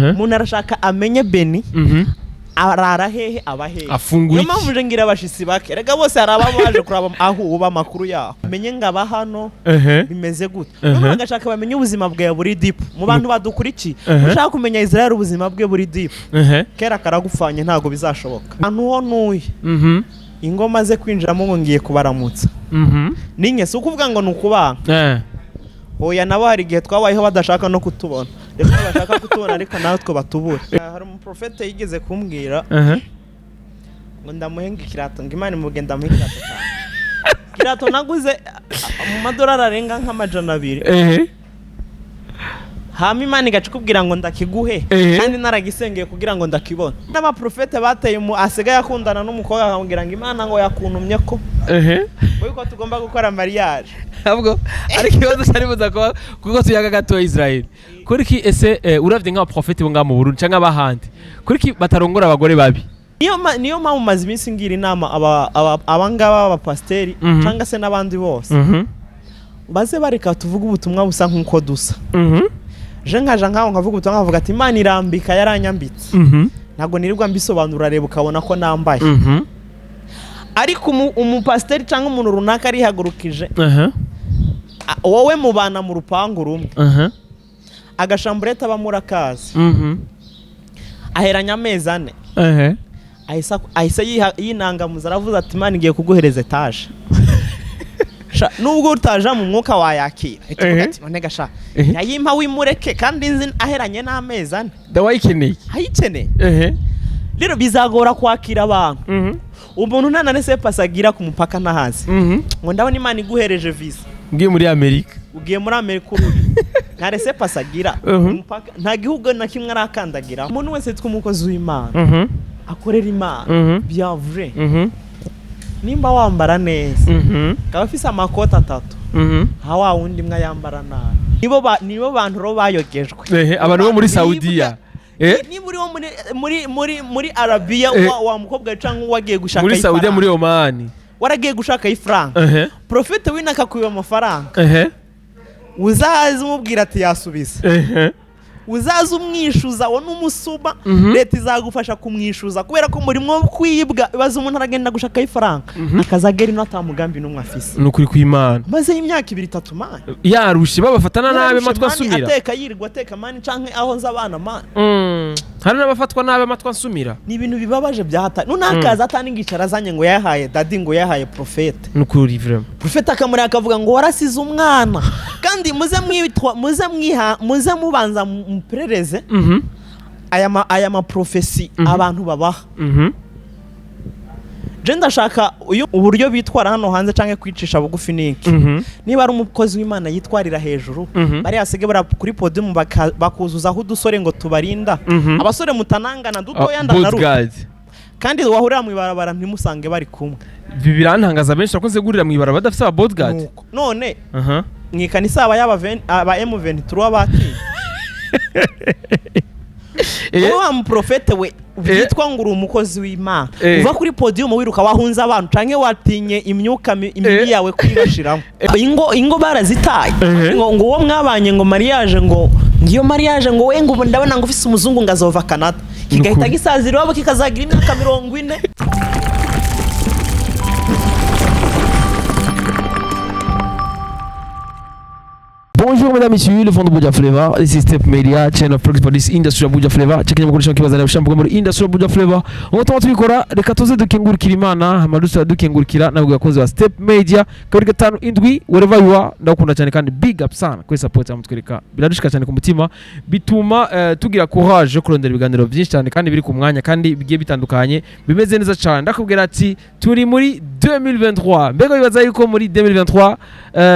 umuntu arashaka amenye Beni arara hehe abahehe afunguye niyo mpamvu nje ngira abashisi bake rega bose arababaje kuraba aho uba makuru yaho menye ngaba hano bimeze gute none agashaka bamenye ubuzima bwawe buri deep mu bantu badukurikiye ushaka kumenya Israel ubuzima bwe buri deep kera karagufanye ntago bizashoboka ahantu ho nuye ingoma ze kwinjiramo ngo ngiye kubaramutsa ninye si ukuvuga ngo nukubanga oya nabo hari gihe twabayeho badashaka no kutubona reka bashaka kutubona ariko natwe batubura hari umuprofete yigeze kumbwira ngo ndamuhenga ikirato ngo Imana imugenda mu ikirato cyane kirato naguze mu madolari arenga nk'200 hama Imana igacukubwira ngo ndakiguhe kandi naragisengeye kugira ngo ndakibona n'abaprofete bateye mu asigaye akundana n'umukobwa akamubwira ngo Imana ngo yakuntumye ko ko tugomba gukora mariage ahubwo ariko ikibazo cyari buza kuko tuyaga gato Israel kuri ki ese uravye nk'abaprofete bo nga mu Burundi canke abahandi kuri ki batarongora abagore babi niyo mpamvu maze iminsi ngira inama abangaba abapasteri cyangwa se n'abandi bose baze bareka tuvuga ubutumwa busa nk'uko dusa je nkaja nkaho nkavuga ubutumwa nkavuga ati Imana irambika yaranyambitse ntago nirirwa mbisobanura reba ukabona ko nambaye ariko umupasteri cyangwa umuntu runaka arihagurukije wowe mubana mu rupangu rumwe agashambureta bamurakaza aheranya amezi 4 ahise yinangamuza aravuze ati Imana igiye kuguhereza etage nubwo utaja mu mwuka wayakira ati none gasha yayimpa wimureke kandi nzi aheranye n'amezi 4 dawayikeneye ayikeneye rero bizagora kwakira abantu umuntu ntananese pasagira ku mupaka nahazi ngo ndabona Imana iguhereje visa ngiye muri Amerika ugiye muri Amerika uri ntarese pasagira umupaka nta gihugu na kimwe arakandagira umuntu wese twumukozi w'Imana akorera Imana bien vrai nimba wambara neza kaba afise amakota 3 hawa wundi mwa yambara nabi nibo bantu ro bayogejwe abantu bo muri Saudiya ni muri Arabia wa mukobwa cyangwa wagiye gushaka muri Saudiya muri Oman waragiye gushaka ifaranga profete winaka kubiba amafaranga uzaza umubwira ati yasubiza uzaza umwishuza wo n'umusuba leta izagufasha kumwishuza kubera ko murimo kwibwa baza umuntu aragenda gushaka ifaranga akazagera ino atamugambi n'umwe afise nukuri kw'Imana maze imyaka 2-3 mani yarushi babafatana nabe matwa nsumira ateka yirirwa ateka mani canke aho nzabana mani hari n'abafatwa nabe matwa nsumira ni ibintu bibabaje byahata nunakaza ataningicara azanye ngo yahaye dadi ngo yahaye profete nukuri vraiment profete akamuri akavuga ngo warasize umwana kandi muze mubanza muperereze aya ma profesi abantu babaha je ndashaka uburyo bitwara hano hanze canke kwicisha bugufi niki niba ari umukozi w'Imana yitwarira hejuru bari asige bara kuri podium bakuzuza aho dusore ngo tubarinda abasore mutanangana dutoya ndanaru kandi wahurira mu ibarabara ntimusange bari kumwe bibirantangaza benshi akoze gurira mu ibarabara badafite aba bodyguard none mwikanisa aba M23 bati uwa muprofete we bitwa nguru umukozi w'Imana uva kuri podium wiruka wahunza abantu canke watinye imyuka imbi yawe kwibashiramo ingo barazitaye ngo uwo mwabanye ngo mariage ngo ngiyo mariage ngo we ngo ndabona ngo ufise umuzungu ngazova Canada kigahita gisazira wabo kikazagira imyaka 40. Bonjour mesdames et messieurs, le fond de Buja Flavor. This is Step Media, channel focus for this industry of Buja Flavor. Check out the kibaza n'abashambuga muri industry of Buja Flavor. Ngo tubikora reka tuze dukengurikira Imana, amadusa dukengurikira nabwo yakoze wa Step Media. Kabiri 5-7 wherever you are, ndakunda cyane kandi big up sana kuri support amutwereka. Biradushika cyane ku mutima, bituma tugira courage yo kurondera ibiganiro byinshi cyane kandi biri ku mwanya kandi bigiye bitandukanye, bimeze neza cyane. Ndakubwira ati turi muri 2023. Mbego bibaza yuko muri 2023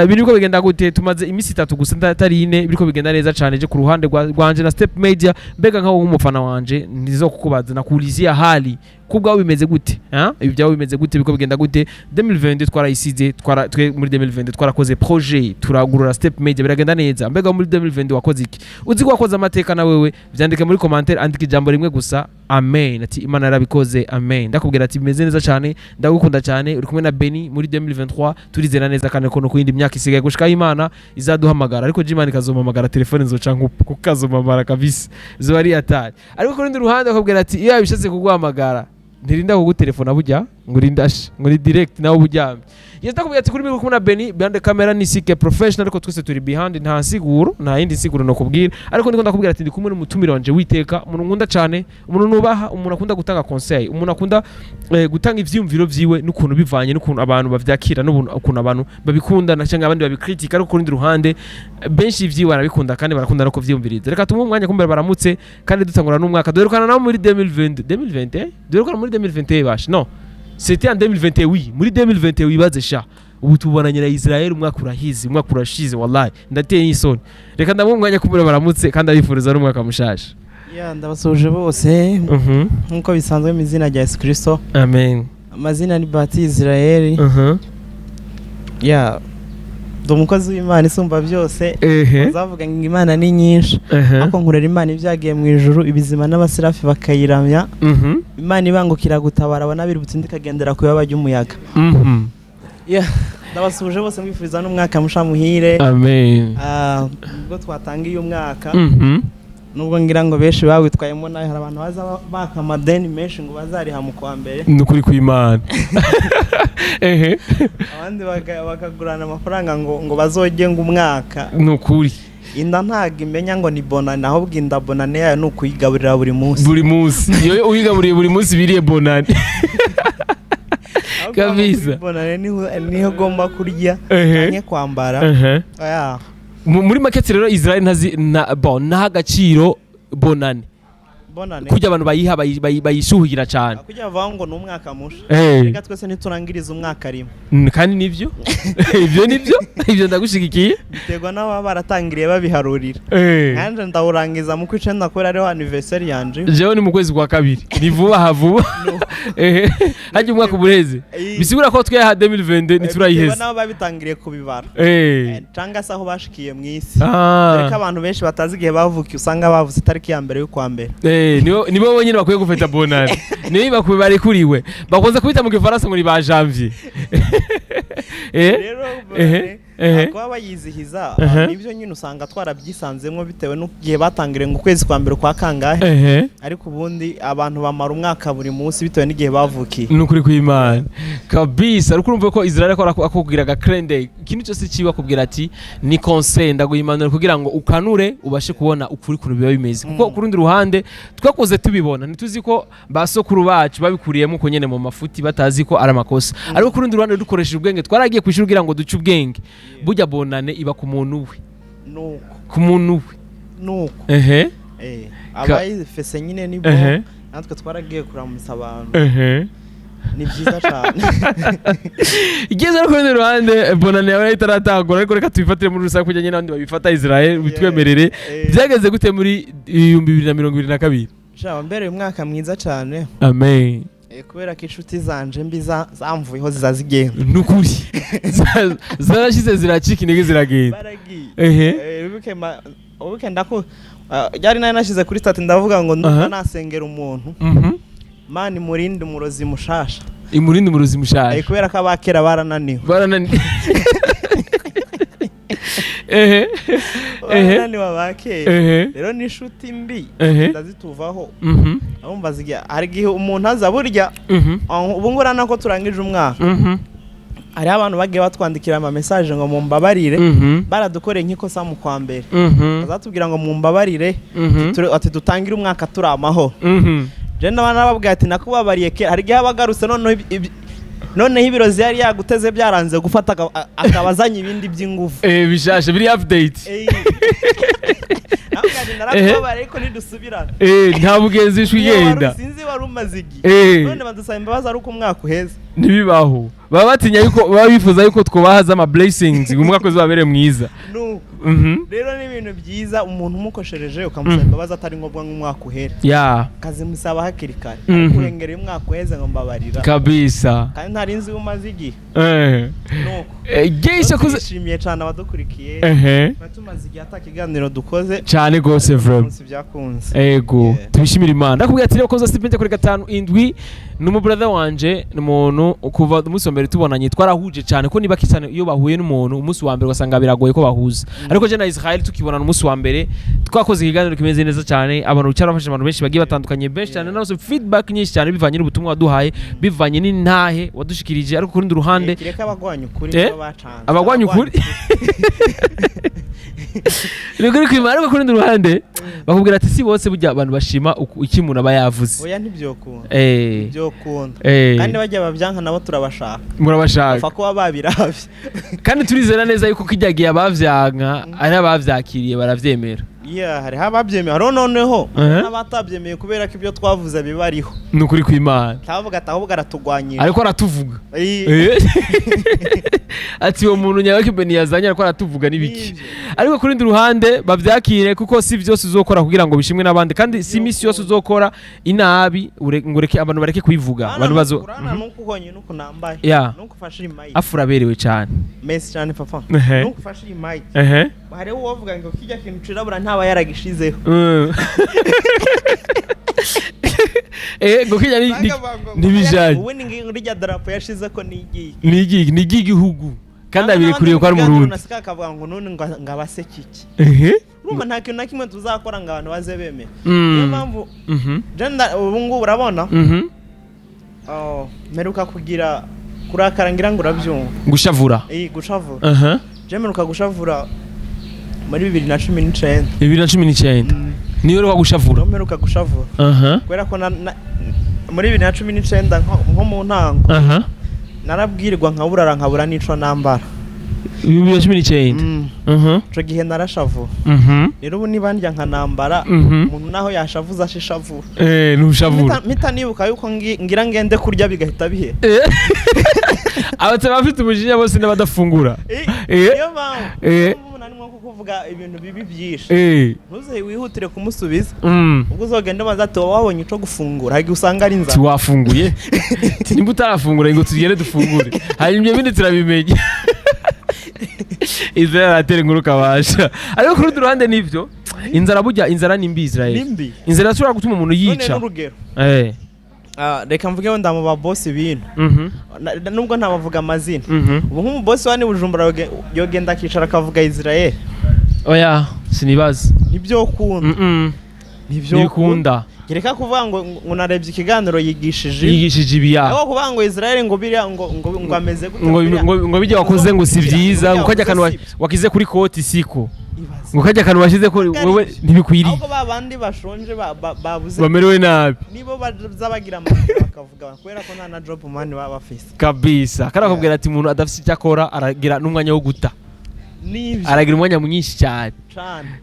ibintu biko bigenda gute? Tumaze imisi 3 gusa ndatari ine biriko bigenda neza cyane je ku ruhande rwanje na Step Media. Mbega nkaho umufana wanje ndizo kukubaza na kulizia hali kubwa bimeze gute ibi byawe bimeze gute biko bigenda gute 2022 twarayisize twe muri 2022 twarakoze projet turagurura Step Media biragenda neza. Mbega muri 2022 wakoze iki? Uzi ko wakoze amateka na wewe byandike muri commentaire andika ijambo rimwe gusa amen ati imana yarabikoze amen ndakubwira ati bimeze neza cyane ndagukunda cyane uri kumwe na Beni muri 2023 turizera neza kandi ko no kuyindi myaka isigaye gushika imana izaduhamagara ariko Jimani kazompamagara telefone nzoca kukazomamara kabisa zo ari atari ariko ku rundi ruhande akubwira ati iyo yabishatse kuguhamagara ntirinda kugutelefona bujya ngo rindashe ngo ni direct nawe bujyamye ndakubwira ati kuri mimi kumwe na Beni behind camera ni sike professional ariko twese turi behind nta siguro nta yindi siguro no kubwira ariko ndiko ndakubwira ati ndi kumwe n'umutumire wanje witeka umuntu nkunda cyane umuntu nubaha umuntu akunda gutanga conseil umuntu akunda gutanga ivyumviro vyiwe n'ukuntu bivanye n'ukuntu abantu bavyakira n'ukuntu abantu babikunda na cyangwa abandi babikritika ariko kurundi ruhande benshi ivyiwe barabikunda kandi barakunda no kuvyumviriza reka tumwe umwanya kumbere baramutse kandi dutangura n'umwaka dorukana nawo muri 2020 dorukana muri 2021 bash no c'était en 2021 oui muri 2021 baze sha ubu tubonanye na Israel umwaka urahize umwaka urashize wallahi ndateye isoni reka ndamwe umwanya kumbere baramutse kandi abifuriza n'umwaka mushasha ndabasuje bose nkuko bisanzwe mu izina rya Yesu Kristo amen amazina ni Bati Israel umukozi w'Imana isumba byose bazavuga ngo Imana ni nyinshi ariko nkurera Imana ibyagiye mu ijuru ibizima n'abaserafi bakayiramya Imana ibangukira gutabara abanabiri butindi kagendera ku yaba y'umuyaga ndabasuje bose mwifuriza n'umwaka mushamuhire amen ubwo twatangiye umwaka nubwo ngira ngo benshi bawitwayemo nayo hari abantu baza baka amadeni menshi ngo bazariha mu kwa mbere n'ukuri kw'Imana abandi bakagurana amafaranga ngo bazogenga umwaka n'ukuri inda ntago imenya ngo ni bonane ahubwo inda bonane yayo nukuyigaburira buri munsi iyo uyigaburiye buri munsi biriye bonane kabisa bonane niho gomba kurya canke kwambara muri market rero Israel nta agaciro bonane kujya abantu bayiha bayishuhira cyane kujya bavuga ngo n'umwaka musha reka twese niturangiriza umwaka rimwe kandi nivyo ibyo ndagushigikiye biterwa n'aba baratangiriye babiharurira kandi ndawurangiza mu kwicenda kubera ariho anniversary yanje jewe ni mu kwezi kwa kabiri ni vuba haje umwaka ubureze bisigura ko twe ha 2020 niturayiheze nabo babitangiriye kubibara canga saho bashikiye mu isi reka abantu benshi batazi igihe bavukiye usanga bavuze itariki ya mbere y'ukwa mbere nibo bonyine bakwiye gufeta bonane niyo bakubare kuriwe bakunze kubita mu gifaransa muri ba janvier rero kuba bayizihiza nibyo nyine usanga twarabyisanzemo bitewe n'ugiye batangiriye ngo ukwezi kwa mbere kwa kangahe ariko ubundi abantu bamara umwaka buri munsi bitewe n'igihe bavukiye n'ukuri kw'Imana kabisa ariko urumva ko Israel akubwira ga crende ikintu cyose kiba kubwira ati ni conseil ndaguhimanura kugira ngo ukanure ubashe kubona ukuri kuntu biba bimeze kuko kurundi ruhande twakoze tubibona ntituzi ko basokuru bacu babikuriyemo ko nyene mu mafuti batazi ko ari amakosa ariko kurundi ruhande dukoresheje ubwenge twaragiye kwishura kugira ngo duce ubwenge burya bonane iba ku muntu we nuko abayifese nyine nibo natwe twaragiye kuramutsa abantu ni byiza cyane igeze no kurundi ruhande bonane yawe itaratagura ariko reka tubifatire muri rusange kujya nyine abandi babifata Israel bitwemerere byageze gute muri 2022 mbere umwaka mwiza cyane amen kubera ko inshuti zanje mbi zamvuyeho zizazigenda n'ukuri zarashize ziracika intege ziragenda ubuke ndako yari nayo nashize kuri state ndavuga ngo ndumva nasengera umuntu mani murinde umurozi mushasha imurinde umurozi mushasha kubera ko abakera barananiwe rero n'inshuti mbi ndazituvaho abumva zigira hari igihe umuntu aza burya ubu ngura nako turangije umwaka hari abantu bagiye batwandikira ama message ngo mumbabarire baradukoreye nk'ikosa mu kwa mbere bazatubwira ngo mumbabarire ati dutangire umwaka turi amahoro je n'abana bababwira ati nakubabariye kera hari igihe abagarutse noneho ibirozi yari yaguteze byaranze gufata akabazanya ibindi by'ingufu bishashe biri update narakubabariye ko nidusubirana nta bugenzi ishwigenda sinzi wari umaze igihe none badusaba imbabazi ari uko umwaka uheze nibibaho baba batinya yuko baba bifuza yuko twobahaza ama blessings umwaka uzabere mwiza rero ni ibintu byiza umuntu umukoshereje ukamusaba imbabazi atari ngombwa nk'umwaka uhera kazimusaba hakiri kare kurengera umwaka uheze ngo mbabarira kabisa kandi ntari nzi umaze igihe twishimiye cyane abadukurikiye tumaze igihe atakiganiro dukoze cyane gose vraiment ego tubishimira Imana ndakubwira ati rero koza stipend kuri 5-7 numu brother wanje n'umuntu kuva umunsi wa mbere tubonanye twarahuje cyane ko niba kisane iyo bahuye n'umuntu umunsi wa mbere wasanga biragoye ko bahuza ariko je na Israel tukibonana umunsi wa mbere twakoze ikiganiro kimeze neza cyane abantu cyarafashe abantu benshi bagiye batandukanye benshi cyane nazo feedback nyinshi cyane bivanye n'ubutumwa waduhaye bivanye n'intahe wadushikirije ariko kuri ruhande kireka abagwanya ukuri bacanze abagwanya ukuri Nukuri kwimara ariko kuri ruhande bakubwira ati si bose burya abantu bashima iki umuntu aba yavuze oya ntibyokunda byokunda kandi bajya babyanka nabo turabashaka murabashaka fa ko babiravye kandi turizera neza yuko kijyagiye abavyanka ari abavyakiriye baravyemera hari ababyemeye haro noneho n'abatabyemeye kubera ko ibyo twavuze bibariho nukuri kw'Imana tavuga ahubwo aratugwanyira ariko aratuvuga ati uwo muntu nyabake beni yazanye ariko aratuvuga nibiki ariko kuri ndi ruhande bavyakire kuko si byose uzokora kugira ngo bishimwe n'abandi kandi si misi yose uzokora inabi ngureke abantu bareke kuyivuga abantu bazo nuko uhonye nuko nambaye nuko ufashira imayi afura berewe cyane mesi cyane papa nuko ufashira imayi hari uwovuga ngo kijya kintu cirabura ntaba yaragishizeho ngo kijya nibijanye uwe ngira darapo yashize ko nigi gihugu kandi abirikuriye ko ari mu Burundi nasika akavuga ngo none ngabasekiki urumva nta kintu na kimwe tuzakora ngo abantu baze bemeye niyo mpamvu jenda ubu ngubu urabona meruka kugira kurakara ngira ngo urabyumva gushavura gushavura meruka gushavura muri 2019 niyo rwa gushavura meruka gushavura kwera ko muri 2019 nko mu ntango narabwirirwa nkaburara nkabura nico nambara 2019 cyo gihe narashavura rero ubu nibandya nkanambara umuntu naho yashavuza ashishavura nushavura mita nibuka yuko ngira ngende kurya bigahita bihe abatse bafite umujinya bose n'abadafungura iyo mpamvu kuvuga ibintu bibi byinshi ntuze wihutire kumusubiza ubwo uzogenda baza ati wabonye ico gufungura hagi usanga ari nzara tiwafunguye nimba utarafungura ngo tugere dufungure hanyuma ibindi turabimenye Israel atera inkuru kabasha ariko kuri ruhande nivyo inzara burya inzara nimbi Israel inzara ashobora gutuma umuntu yica reka mvuge wenda mu ba boss ibintu nubwo ntabavuga amazina ubu nk'umu boss wani Bujumbura yogenda akicara akavuga Israel oya sinibaza nibyo kunda gereka kuvuga ngo narebye ikiganiro yigishije ibiya aho kuvuga ngo Israel ngo biriya ngo ameze gute ngo bijya wakoze ngo si byiza ukajya kanwa wakize kuri koti siko ngo kajya kanwa washize ko wowe ntibikwiriye ahubwo babandi bashonje babuze bamerewe nabi nibo bazabagira amakuru bakavuga kubera ko nta na job man baba bafise kabisa karakubwira ati umuntu adafite icyo akora aragira n'umwanya wo guta aragira umwanya mwinshi cyane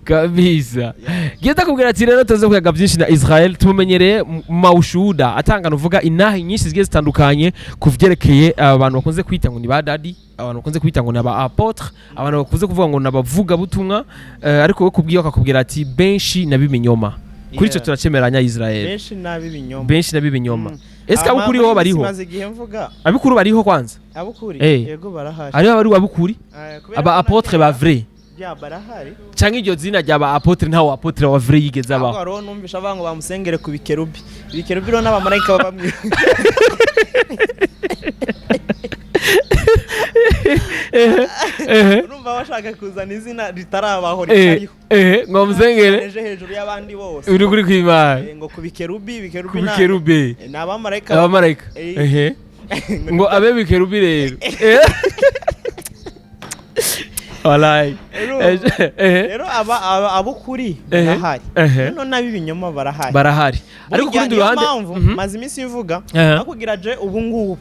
kabisa genda kubwira ati rero tuze kuyaga byinshi na Israel tumumenyereye mawushuda atangana uvuga inahi nyinshi zigiye zitandukanye kuvyerekeye abantu bakunze kwita ngo ni ba daddy abantu bakunze kwita ngo ni aba apotre abantu bakunze kuvuga ngo nabavuga butumwa ariko we kubwiye akakubwira ati benshi nabibinyoma kuri cyo turacemeranya Israel benshi nabibinyoma eska abukuri ho bariho abukuru bariho kwanza abukuri yego barahari ari abukuri aba apotre ba vrai barahari cyangwa iryo zina rya ba apotre ntawo apotre wa vrai yigeze abaho aro numvisha abantu bamusengere ku bikerubi ro n'abamarayika babamwe urumva bashaka kuzana izina ritarabaho ritariho ngo musengere eje hejuru y'abandi bose uri kuri kwimana ngo ku bikerubi n'abamarayika ngo abe bikerubi rero Walai. Rero abukuri barahari. None nabibinyoma barahari. Ariko kuri ndi ruhande maze imisi ivuga akugira je ubu ngubu.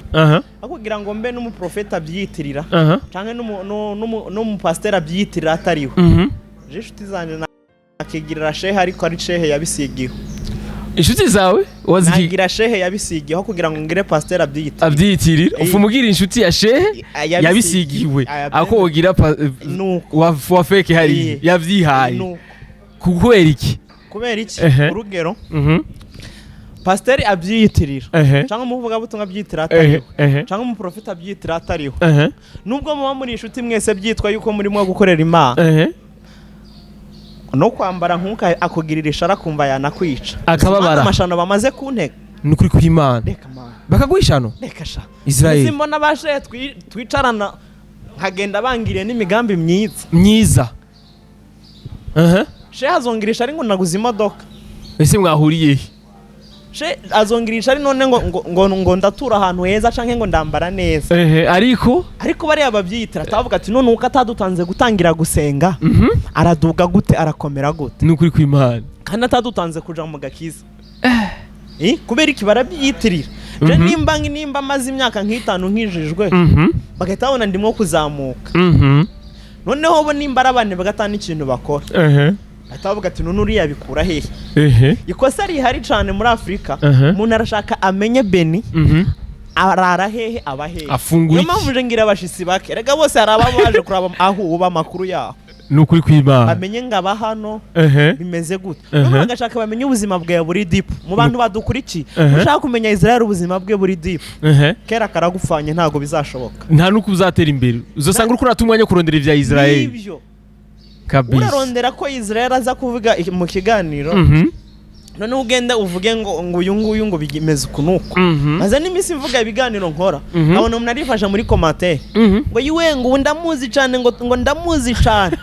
Akugira ngo mbe n'umuprofeta byitirira canke n'umu pasteur byitirira atariho. Je shuti zanje akigirira shehe ariko ari shehe yabisigiho. inshuti zawe waziki nagira shehe yabisigiyeho kugira ngo ngire Pasteur abyiyitirira ufumugira inshuti ya shehe yabisigiwe ako wogira wa fake hari yavyihaye kubera iki urugero Pasteur abyiyitirira cyangwa umuvuga butumwa byitira atariho cyangwa umuprofeta abyitira atariho nubwo muba muri inshuti mwese byitwa yuko murimo gukorera Imana no kwambara nkuka akugirira ishara kumva yanakwica akababara amashano bamaze kunteka nukuri ku Imana bakaguhishano reka sha Israel simbona bashe twicarana nkagenda bangiriye n'imigambi myiza she azongirisha ari ngo naguze imodoka ese mwahuriye she azongirisha ari none ngo ndatura ahantu heza canke ngo ndambara neza ariko bari ababyitira tavuga ati none uko atadutanze gutangira gusenga araduga gute arakomera gute nukuri ku Imana kandi atadutanze kuja mu gakiza kubera iki barabyiyitirira je nimba maze imyaka nk'itanu nkijijwe bagahita babona ndimo kuzamuka noneho bo nimba arabane bagatana ikintu bakora atavuga ati none uriya bikura hehe ikosa rihari cyane muri Afrika umuntu arashaka amenye Beni arara hehe abahehe afunguye niyo mpamvu nje ngira abashisi bake rega bose arababaje kuraba aho uba makuru yaho nukuri ku Imana bamenye ngaba hano bimeze gute none agashaka bamenye ubuzima bwawe buri deep mu bantu badukurikiye ushaka kumenya Israel ubuzima bwe buri deep kera karagufanye ntago bizashoboka nta nuko uzatera imbere uzosanga uri kuratumwanya kurondera ivya Israel nibyo kabisa urarondera ko Israel aza kuvuga mu kiganiro none ugenda uvuge ngo uyu nguyu ngo bigimeze kunuko maze n'imisi mvuga ibiganiro nkora abona umuntu arifasha muri commentaire ngo yiwe ngo ndamuzi cyane ngo ndamuzi cyane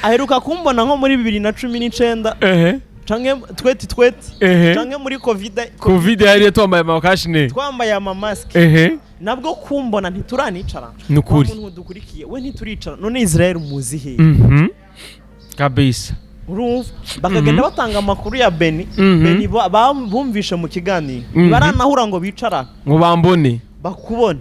aheruka kumbona nko muri 2019 canke tweti canke muri covid yari twambaye amakashine twambaye amamask nabwo kumbona ntituranicara nukuri umuntu dukurikiye we ntituricara none Israel muzi he kabisa urumva bakagenda batanga amakuru ya Beni bumvishe mu kiganiro baranahura ngo bicara ngo bambone bakubone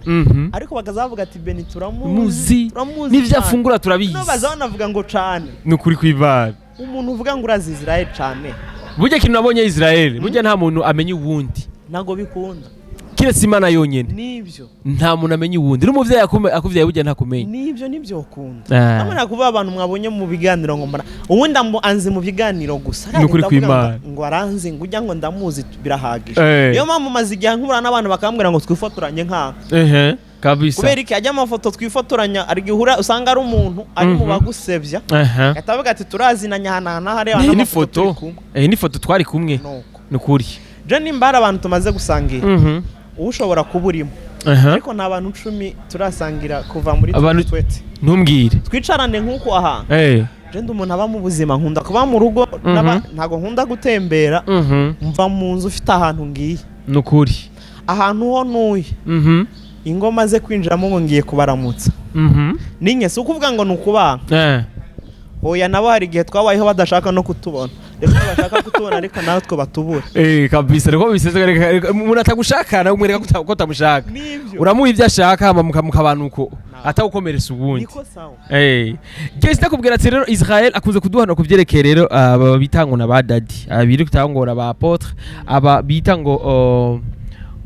ariko bakazavuga ati Beni turamuzi n'ivyo afungura turabizi no bazanavuga ngo cane nukuri kwibara umuntu uvuga ngo urazi Israel cane burya kintu nabonye Israel burya nta muntu amenye uwundi nago bikunda kiretse Imana yonyene nivyo nta muntu amenye uwundi n'umuvyeyi akuvyaye burya ntakumenye nivyo ukunda amana kuva abantu mwabonye mu biganiro ngo mara uwundi anzi mu biganiro gusa nukuri kw'Imana ngo aranzi ngo ujya ngo ndamuzi birahagije iyo mpamvu maze igihe nkubura n'abantu bakambwira ngo twifotoranye nka kabisa kubera iki ajya amafoto twifotoranya arigihura usanga ari umuntu ari mu bagusebya gatavuga ati turazinanya hana hari ni foto ni foto twari kumwe nukuri je nimbara abantu tumaze gusangira ushobora kuburimo ariko nta bantu 10 turasangira kuva muri twete ntumbwire twicarane nkuko aha je ndumuntu aba mu buzima nkunda kuba mu rugo ntago nkunda gutembera mva mu nzu ufite ahantu ngiye nukuri ahantu ho nuye ingoma ze kwinjiramo ngo ngiye kubaramutsa ninye si ukuvuga ngo nukubanga oya nabo hari igihe twabayeho badashaka no kutubona reka bashaka kutubona ariko nawe two batubura kabisa reko biseze umuntu atagushaka nawe umwereka ko tamushaka uramuha ibyo ashaka hama mukabanuko atawukomeresa ubundi niko sawa je sitakubwira ati rero Israel akuze kuduhana kuvyerekeye rero aba bitango na badadi abiri kutangora ba apotre aba bitango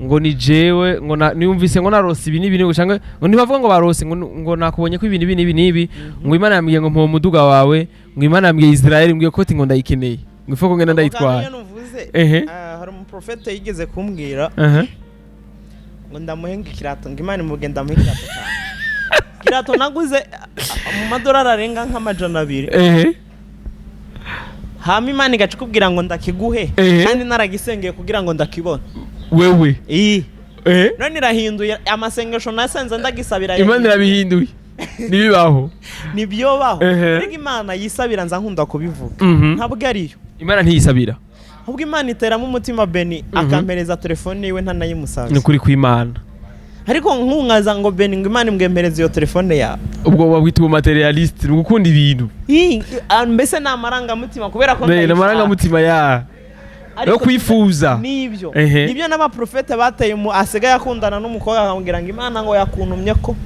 ngo ni jewe ngo niumvise ngo narose ibi nibi cyangwa ngo ntibavuga ngo barose ngo nakubonye ko ibi nibi ngo Imana yambwiye ngo mpo muduga wawe ngo Imana yambwiye Israel mbwiye ko ngo ndayikeneye ngo ifo ko ngenda ndayitwara hari umuprofete yigeze kumbwira ngo ndamuhenga ikirato ngo Imana imugenda mu ikirato cyane kirato naguze mu madolari arenga nk'200 hama Imana igacukubwira ngo ndakiguhe kandi naragisengeye kugira ngo ndakibone wewe none irahinduye amasengesho nasenze ndagisabira Imana irabihinduye nibibaho nibyobaho rega Imana yisabira nza nkunda kubivuga ntabwo ariyo Imana ntiyisabira ahubwo Imana iteramo umutima Beni akampereza telefone yiwe ntanayimusanga ni kuri kw'Imana ariko nkungaza ngo Beni ngo Imana imwempereze iyo telefone yawe ubwo wabwita materialist gukunda ibintu mbese namaranga mutima kubera ko namaranga mutima ya yo kwifuza nibyo nibyo n'abaprofete bateye mu asigaye akundana n'umukobwa akamubwira ngo Imana ngo yakuntumye ko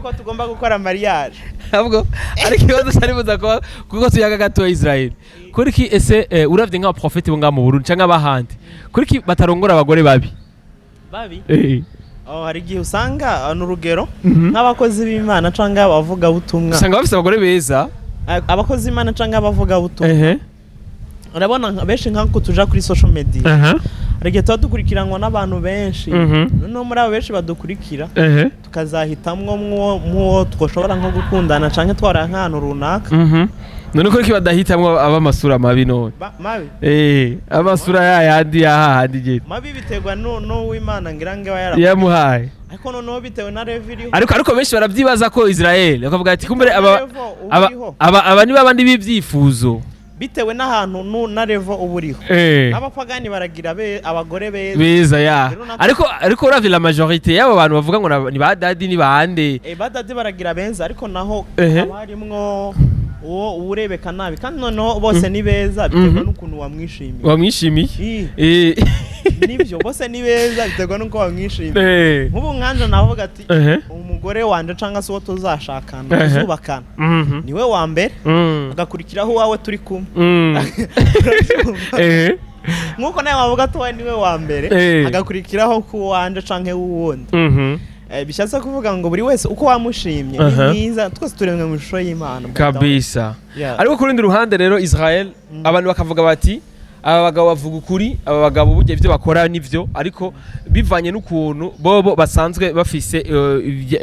ko tugomba gukora mariage ahubwo ariko ikibazo cyari buza kuko tuyaga gato Israel kuri ki ese uravye nk'abaprofete bo ngamu Burundi canke abahandi kuri ki batarongora abagore babi hari igihe usanga n'urugero nk'abakozi b'Imana canke abavuga butumwa usanga bafise abagore beza abakozi b'Imana canke abavuga butumwa urabona benshi nk'uko tuja kuri social media rege tuba dukurikiranwa n'abantu benshi no muri abo benshi badukurikira tukazahitamwo muwo twoshobora nko gukundana canke twara nk'ahantu runaka none ko kibadahitamwo abamasura mabi none mabi amasura yayandi yahahandi je mabi biterwa no w'Imana ngirange yamuhaye ariko noneho bitewe na review ariko benshi baravyibaza ko Israel bakavuga ati kumbere aba ni babandi b'ivyifuzo bitewe n'ahantu na level uburiho abapagani baragira abagore beza ya ariko uravye la majorité y'abo bantu bavuga ngo ni ba dadi ni bande ba dadi baragira benza ariko naho abarimwo uwo urebeka nabi kandi noneho bose ni beza biterwa n'ukuntu wamwishimiye nibyo bose ni beza biterwa n'uko wamwishimiye nk'ubu nkanje navuga ati umugore wanje canga se uwo tuzashakana tuzubakana niwe wa mbere agakurikiraho wawe turi kumwe nkuko nawe wavuga tuwe niwe wa mbere agakurikiraho ku wanje canke w'uwundi bishatse kuvuga ngo buri wese uko wamushimye ni mwiza twese turemwe mu ishusho y'Imana kabisa ariko kurundi ruhande rero Israel abantu bakavuga bati aba bagabo bavuga ukuri aba bagabo burya ivyo bakora nivyo ariko bivanye n'ukuntu bobo basanzwe bafise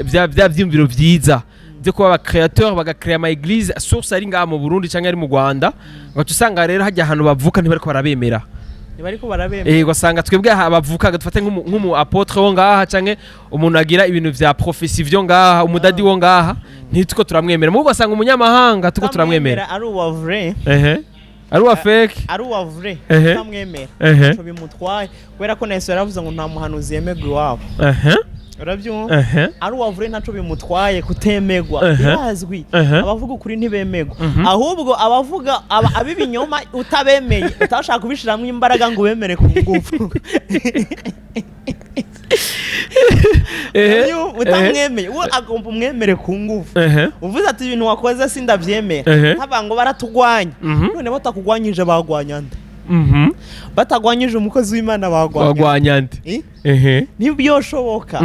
vya vyumviro vyiza byo kuba aba créateur bagakrea ama église source ari ngaha mu Burundi canke ari mu Rwanda ngatusanga rero hajya ahantu bavuka ntibariko barabemera nibariko barabemera wasanga twebwe abavuka dufate nk'umu apotre wo ngaha canke umuntu agira ibintu vya prophecy vyo ngaha umudadi wo ngaha ntituko turamwemera mu basanga umunyamahanga tuko turamwemera ari uwa vrai ari uwa fake ari uwa vrai turamwemera cyo bimutwaye kubera ko Yesu yaravuze ngo nta muhanuzi yemegwa iwabo urabyumva ari uwa vrai ntaco bimutwaye kutemegwa birazwi abavuga ukuri ntibemegwa ahubwo abavuga abibinyoma utabemeye utashaka kubishiramwe imbaraga ngo bemere ku ngufu utamwemeye uwo agomba umwemere ku ngufu uvuze ati ibintu wakoze sindavyemera ntabango baratugwanya none batakugwanyije bagwanya nde batagwanyije umukozi w'Imana bagwanya nde ntibyoshoboka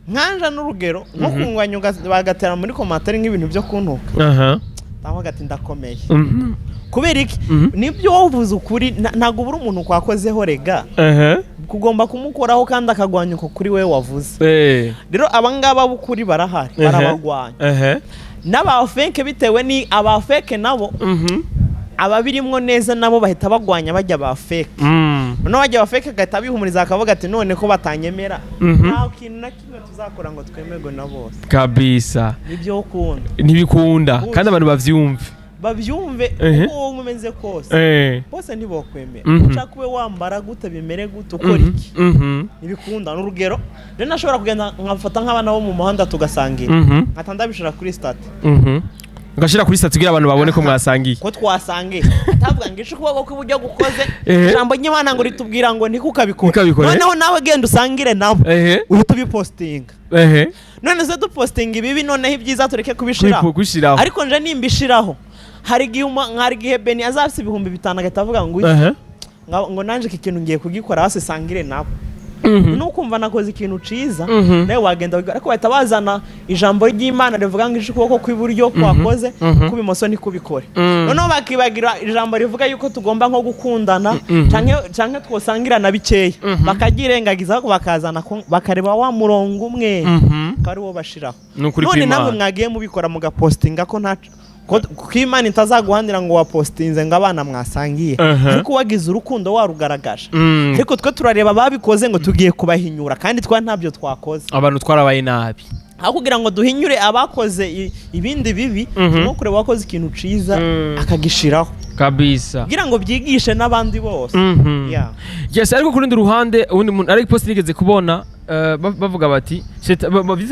nkanja n'urugero nko kungwanya bagatera muri commentaire nk'ibintu byo kuntuka tavuga ati ndakomeye kubera iki nibyo wavuze ukuri ntago buri umuntu kwakozeho rega kugomba kumukoraho kandi akagwanya uko kuri we wavuze rero abangaba bukuri barahari barabagwanya n'abafeke bitewe ni abafeke nabo ababirimwo neza nabo bahita bagwanya bajya ba fake no bajya ba fake gahita bihumuriza akavuga ati none ko batanyemera nta kintu na kimwe tuzakora ngo twemego na bose kabisa nibyo ukunda ntibikunda kandi abantu bavyumve uko umeze kose bose ntibokwemera ushaka ube wambara gute bimere gute ukora iki nibikunda n'urugero rero nashobora kugenda nkafata nk'abana bo mu muhanda tugasangira nkatandabishira kuri state ngashira kuri stat kugira abantu babone ko mwasangiye ko twasangiye tavuga ngishe kuboko kw'uburyo gukoze jambo nyimana ngo ritubwira ngo ntikukabikora noneho nawe genda usangire nabo uhita ubipostinga none se dupostinga ibibi noneho ibyiza tureke kubishiraho ariko nje nimbishiraho hari igihe Beni azafise 5,000 agatavuga ngo nanje ikintu ngiye kugikora base sangire nabo nukumva nakoze ikintu ciza nawe wagenda ariko bahita bazana ijambo ry'Imana rivuga ngo ishukuboko kw'iburyo kwakoze kubimoso nikubikore noneho bakibagira ijambo rivuga yuko tugomba nko gukundana canke twosangira na bikeya bakagirengagiza ko bakazana bakareba wa murongo umwe kari wo bashiraho none namwe mwagiye mubikora mugapostinga ko ntaco ko Imana itazaguhandira ngo wapostinze ngo abana mwasangiye ariko wagize urukundo warugaragaje ariko twe turareba babikoze ngo tugiye kubahinyura kandi twa ntabyo twakoze abantu twarabaye nabi aho kugira ngo duhinyure abakoze ibindi bibi no kureba wakoze ikintu ciza akagishiraho kabisa kugira ngo byigishe n'abandi bose yes ariko kurundi ruhande ubundi muntu ari post nigeze kubona bavuga bati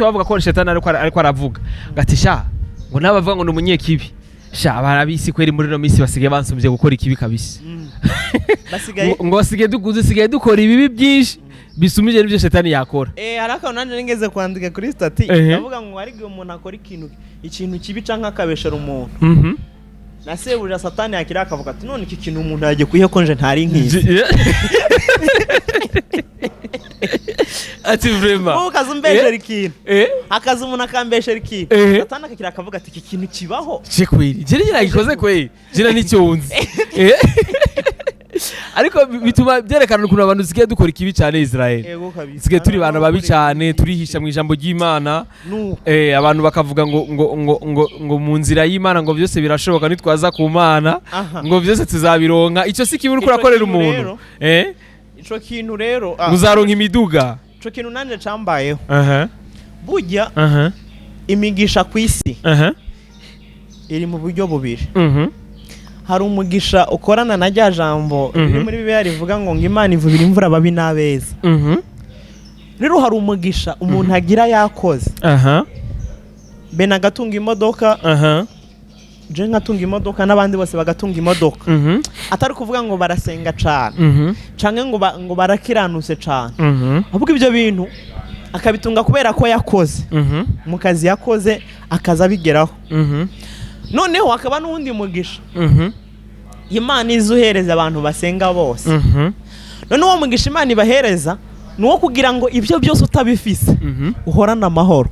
bavuga ko shetani ariko aravuga gatisha ngo nabavuga ngo numunyekibi sha barabisi kweri muri no misi basigaye bansumvye gukora ikibi kabisa basigaye ngo basigaye dukora ibibi byinshi bisumije n'ibyo shetani yakora ariko nanje ngeze kwandika kuri stati ndavuga ngo ari gihe umuntu akora ikintu kibi canka akabeshera umuntu nasebuje satani yakira akavuga ati none iki kintu umuntu yagiye kuyihe ko nje ntari nkizi ati vraiment ubu kazumbeshera ikintu akaza umuntu akambeshera ikintu satani akakira akavuga ati iki kintu kibaho chekwiri je nagikoze kweri je nicyo unzi ariko bituma byerekana ukuntu abantu sigiye dukora ikibi cyane Israel sigiye turi bana babi cyane turihisha mu ijambo ry'Imana abantu bakavuga ngo mu nzira y'Imana ngo byose birashoboka nitwaza ku Mana ngo byose tuzabironka icyo si kiburi kurakorera umuntu ico kintu rero uzaronka imiduga ico kintu nanje cambayeho burya imigisha ku isi iri mu buryo bubiri hari umugisha ukorana na rya jambo riri muri Bibiliya rivuga ngo Imana ivubira imvura babi n'abeza rero hari umugisha umuntu agira yakoze be nagatunga imodoka je ngatunga imodoka n'abandi bose bagatunga imodoka atari kuvuga ngo barasenga cyane canke ngo barakiranuse cyane ahubwo ibyo bintu akabitunga kubera ko yakoze mu kazi yakoze akaza bigeraho noneho akaba n'undi mugisha Imana izuhereza abantu basenga bose noneho uwo mugisha Imana ibahereza nuwo kugira ngo ibyo byose utabifise uhorana amahoro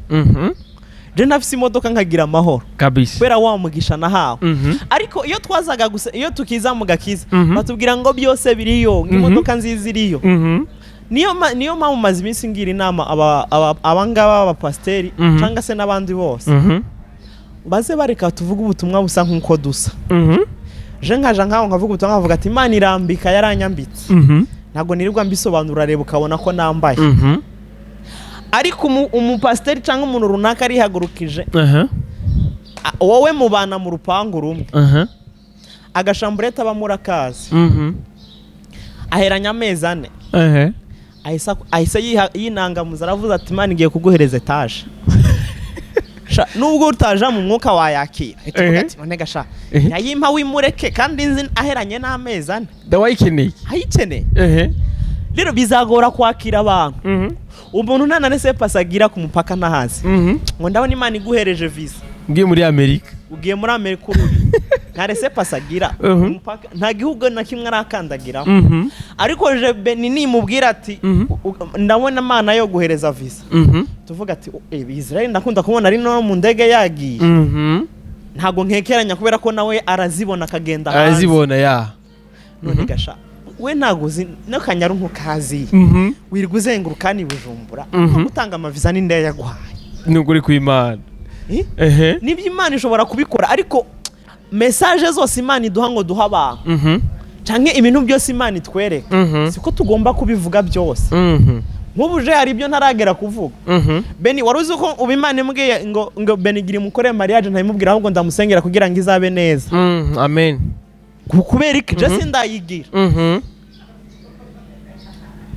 je ntafise imodoka nkagira amahoro kabisa kubera wa mugisha nahawe ariko iyo twazaga gusa iyo tukiza mu gakiza batubwira ngo byose biriyo imodoka nziza iriyo niyo mpamvu maze iminsi ngira inama abangaba abapasteri cyangwa se n'abandi bose baze bareka tuvuga ubutumwa busa nk'uko dusa je nkaja nkaho nkavuga ubutumwa nkavuga ati Imana irambika yaranyambitse ntago nirirwa mbisobanura reba ukabona ko nambaye ariko umupasteri cyangwa umuntu runaka arihagurukije wowe mubana mu rupangu rumwe agashambureta abamurakazi aheranya amezi 4 ahise yinangamuza aravuze ati Imana igiye kuguhereza etaje nubwo utaja mu mwuka wayakira ituvuga ati none gasha yayimpa wimureke kandi nzi aheranye n'amezi 4 dawayikeneye ayikeneye rero bizagora kwakira abantu umuntu ntananese pasagira ku mupaka nahazi ngo ndabona Imana iguhereje visa ngiye muri Amerika ugiye muri Amerika ntarese pasagira umupaka nta gihugu na kimwe arakandagira ariko je Benini mubwira ati ndabona Imana yo guhereza visa tuvuga ati Israel ndakunda kubona ari no mu ndege yagiye ntago nkekeranya kubera ko nawe arazibona akagenda hanze arazibona ya none gasha we ntaguzi no kanyaru ntukazi wirwa uzenguruka ni Bujumbura gutanga amaviza n'inde yaguhaye nuguri ku Imana nibyo Imana ishobora kubikora ariko message zose Imana iduha ngo duha abantu canke ibintu byose Imana itwereka siko tugomba kubivuga byose nk'ubuje hari ibyo ntaragera kuvuga Beni waruzi ko ubimana imbwiye ngo Beni gira umukore mariage ntayimubwira ahubwo ndamusengera kugira ngo izabe neza amen kubera iki je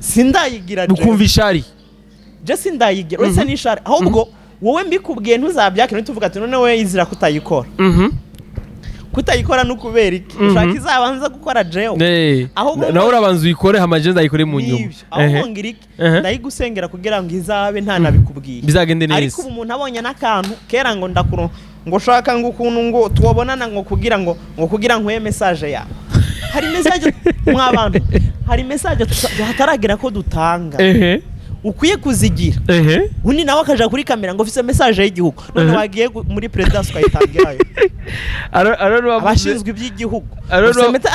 sindayigira ukumva ishari je sindayigira wese n'ishari ahubwo wowe mbikubwiye ntuzabyakira tuvuga ati none we izira kutayikora kutayikora n'ukubera iki ushaka izabanza gukora jewe ahubwo nawe urabanza uyikore hamaje ndayikore mu nyuma ahubwo ngira iki ndayigusengera kugira ngo izabe nta nabikubwiye bizagende neza ariko umuntu abonye n'akantu kera ngo ndakuro ngo shaka ngo ukuntu ngo twobonana ngo kugira ngo uhe message yawe hari message mw'abantu hari message hataragira ko dutanga ukwiye kuzigira undi nawe akaja kuri kamera ngo ufise message y'igihugu none wagiye muri presidence ukayitangirayo abashinzwe iby'igihugu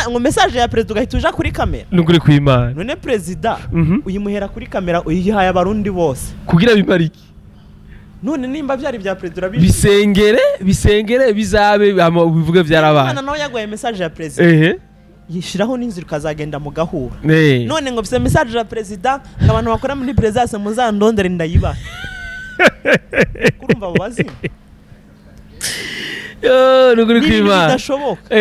ngo message ya president ugahita uja kuri kamera nukuri ku Imana none president uyimuhera kuri kamera uyihaye abarundi bose kugira bimariki none nimba byari bya president bisengere bizabe bivuge byarabaye Imana nawe yaguhaye message ya president yishiraho n'inzira ukazagenda mu gahura none ngo bise message ya president abantu bakora muri presidence muzandondere ndayiba kurumva babazi nuguri ku Imana bidashoboka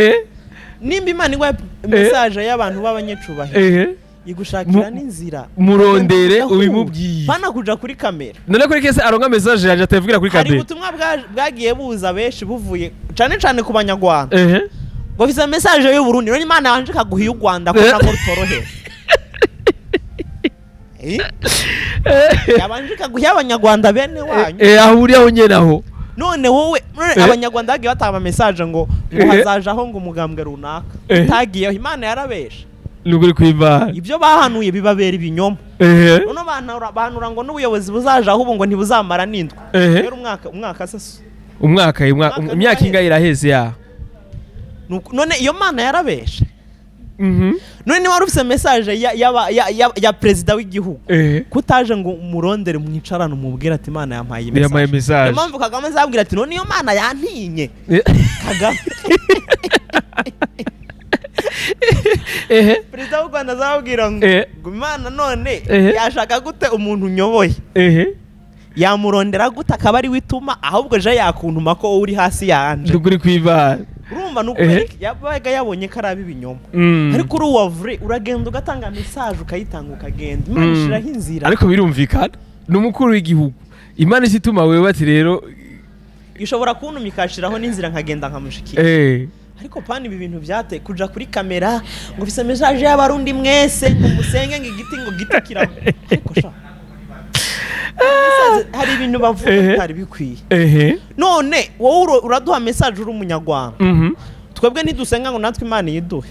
nimba Imana igwa message y'abantu b'abanyecubahiro igushakira n'inzira murondere ubimubwiye bana kuja kuri kamera none kuri kese aronka message yaje atavugira kuri kamera hari ubutumwa bwagiye buza benshi buvuye cyane ku banyarwanda ngo Ufise message y'u Burundi none Imana yanje kaguhiye u Rwanda ko nako rutorohera yabanje kaguhiye abanyarwanda bene wanyu ahuriye aho nyene aho none wowe abanyarwanda bagiye bataba message ngo hazaje aho ngo umugambwe runaka utagiyeho Imana yarabesha nuguri kwimana ibyo bahanuye bibabera ibinyoma none bahanura ngo n'ubuyobozi buzaje aho ubu ngo ntibuzamara n'indwa rero umwaka sase imyaka ingahe iraheze ya none iyo Mana yarabesha none niba wari ufise message ya president w'igihugu kutaje ngo umurondere mwicarana umubwira ati Imana yampaye message impamvu Kagame azabwira ati none iyo Mana yantinye Kagame Perezida w'u Rwanda azabwira ngo Imana none yashaka gute umuntu unyoboye yamurondera gute akaba ari wituma ahubwo je yakuntuma ko uri hasi yanje nduguri kwibana urumva nuko yabaga yabonye karabi ibinyoma ariko uri wavre uragenda ugatanga message ukayitanga ukagenda Imana ishiraho inzira ariko birumvikana n'umukuru w'igihugu Imana isituma wewe ati rero ishobora kuntumikashiraho n'inzira nkagenda nkamushikira ariko pani ibi bintu byate kuja kuri kamera ngo Ufise message y'abarundi mwese ngo musenge ngo igiti ngo gitikira ariko sha hari ibintu bavuga bitari bikwiye none wowe uraduha message uri umunyarwanda twebwe ntidusenga ngo natwe Imana yiduhe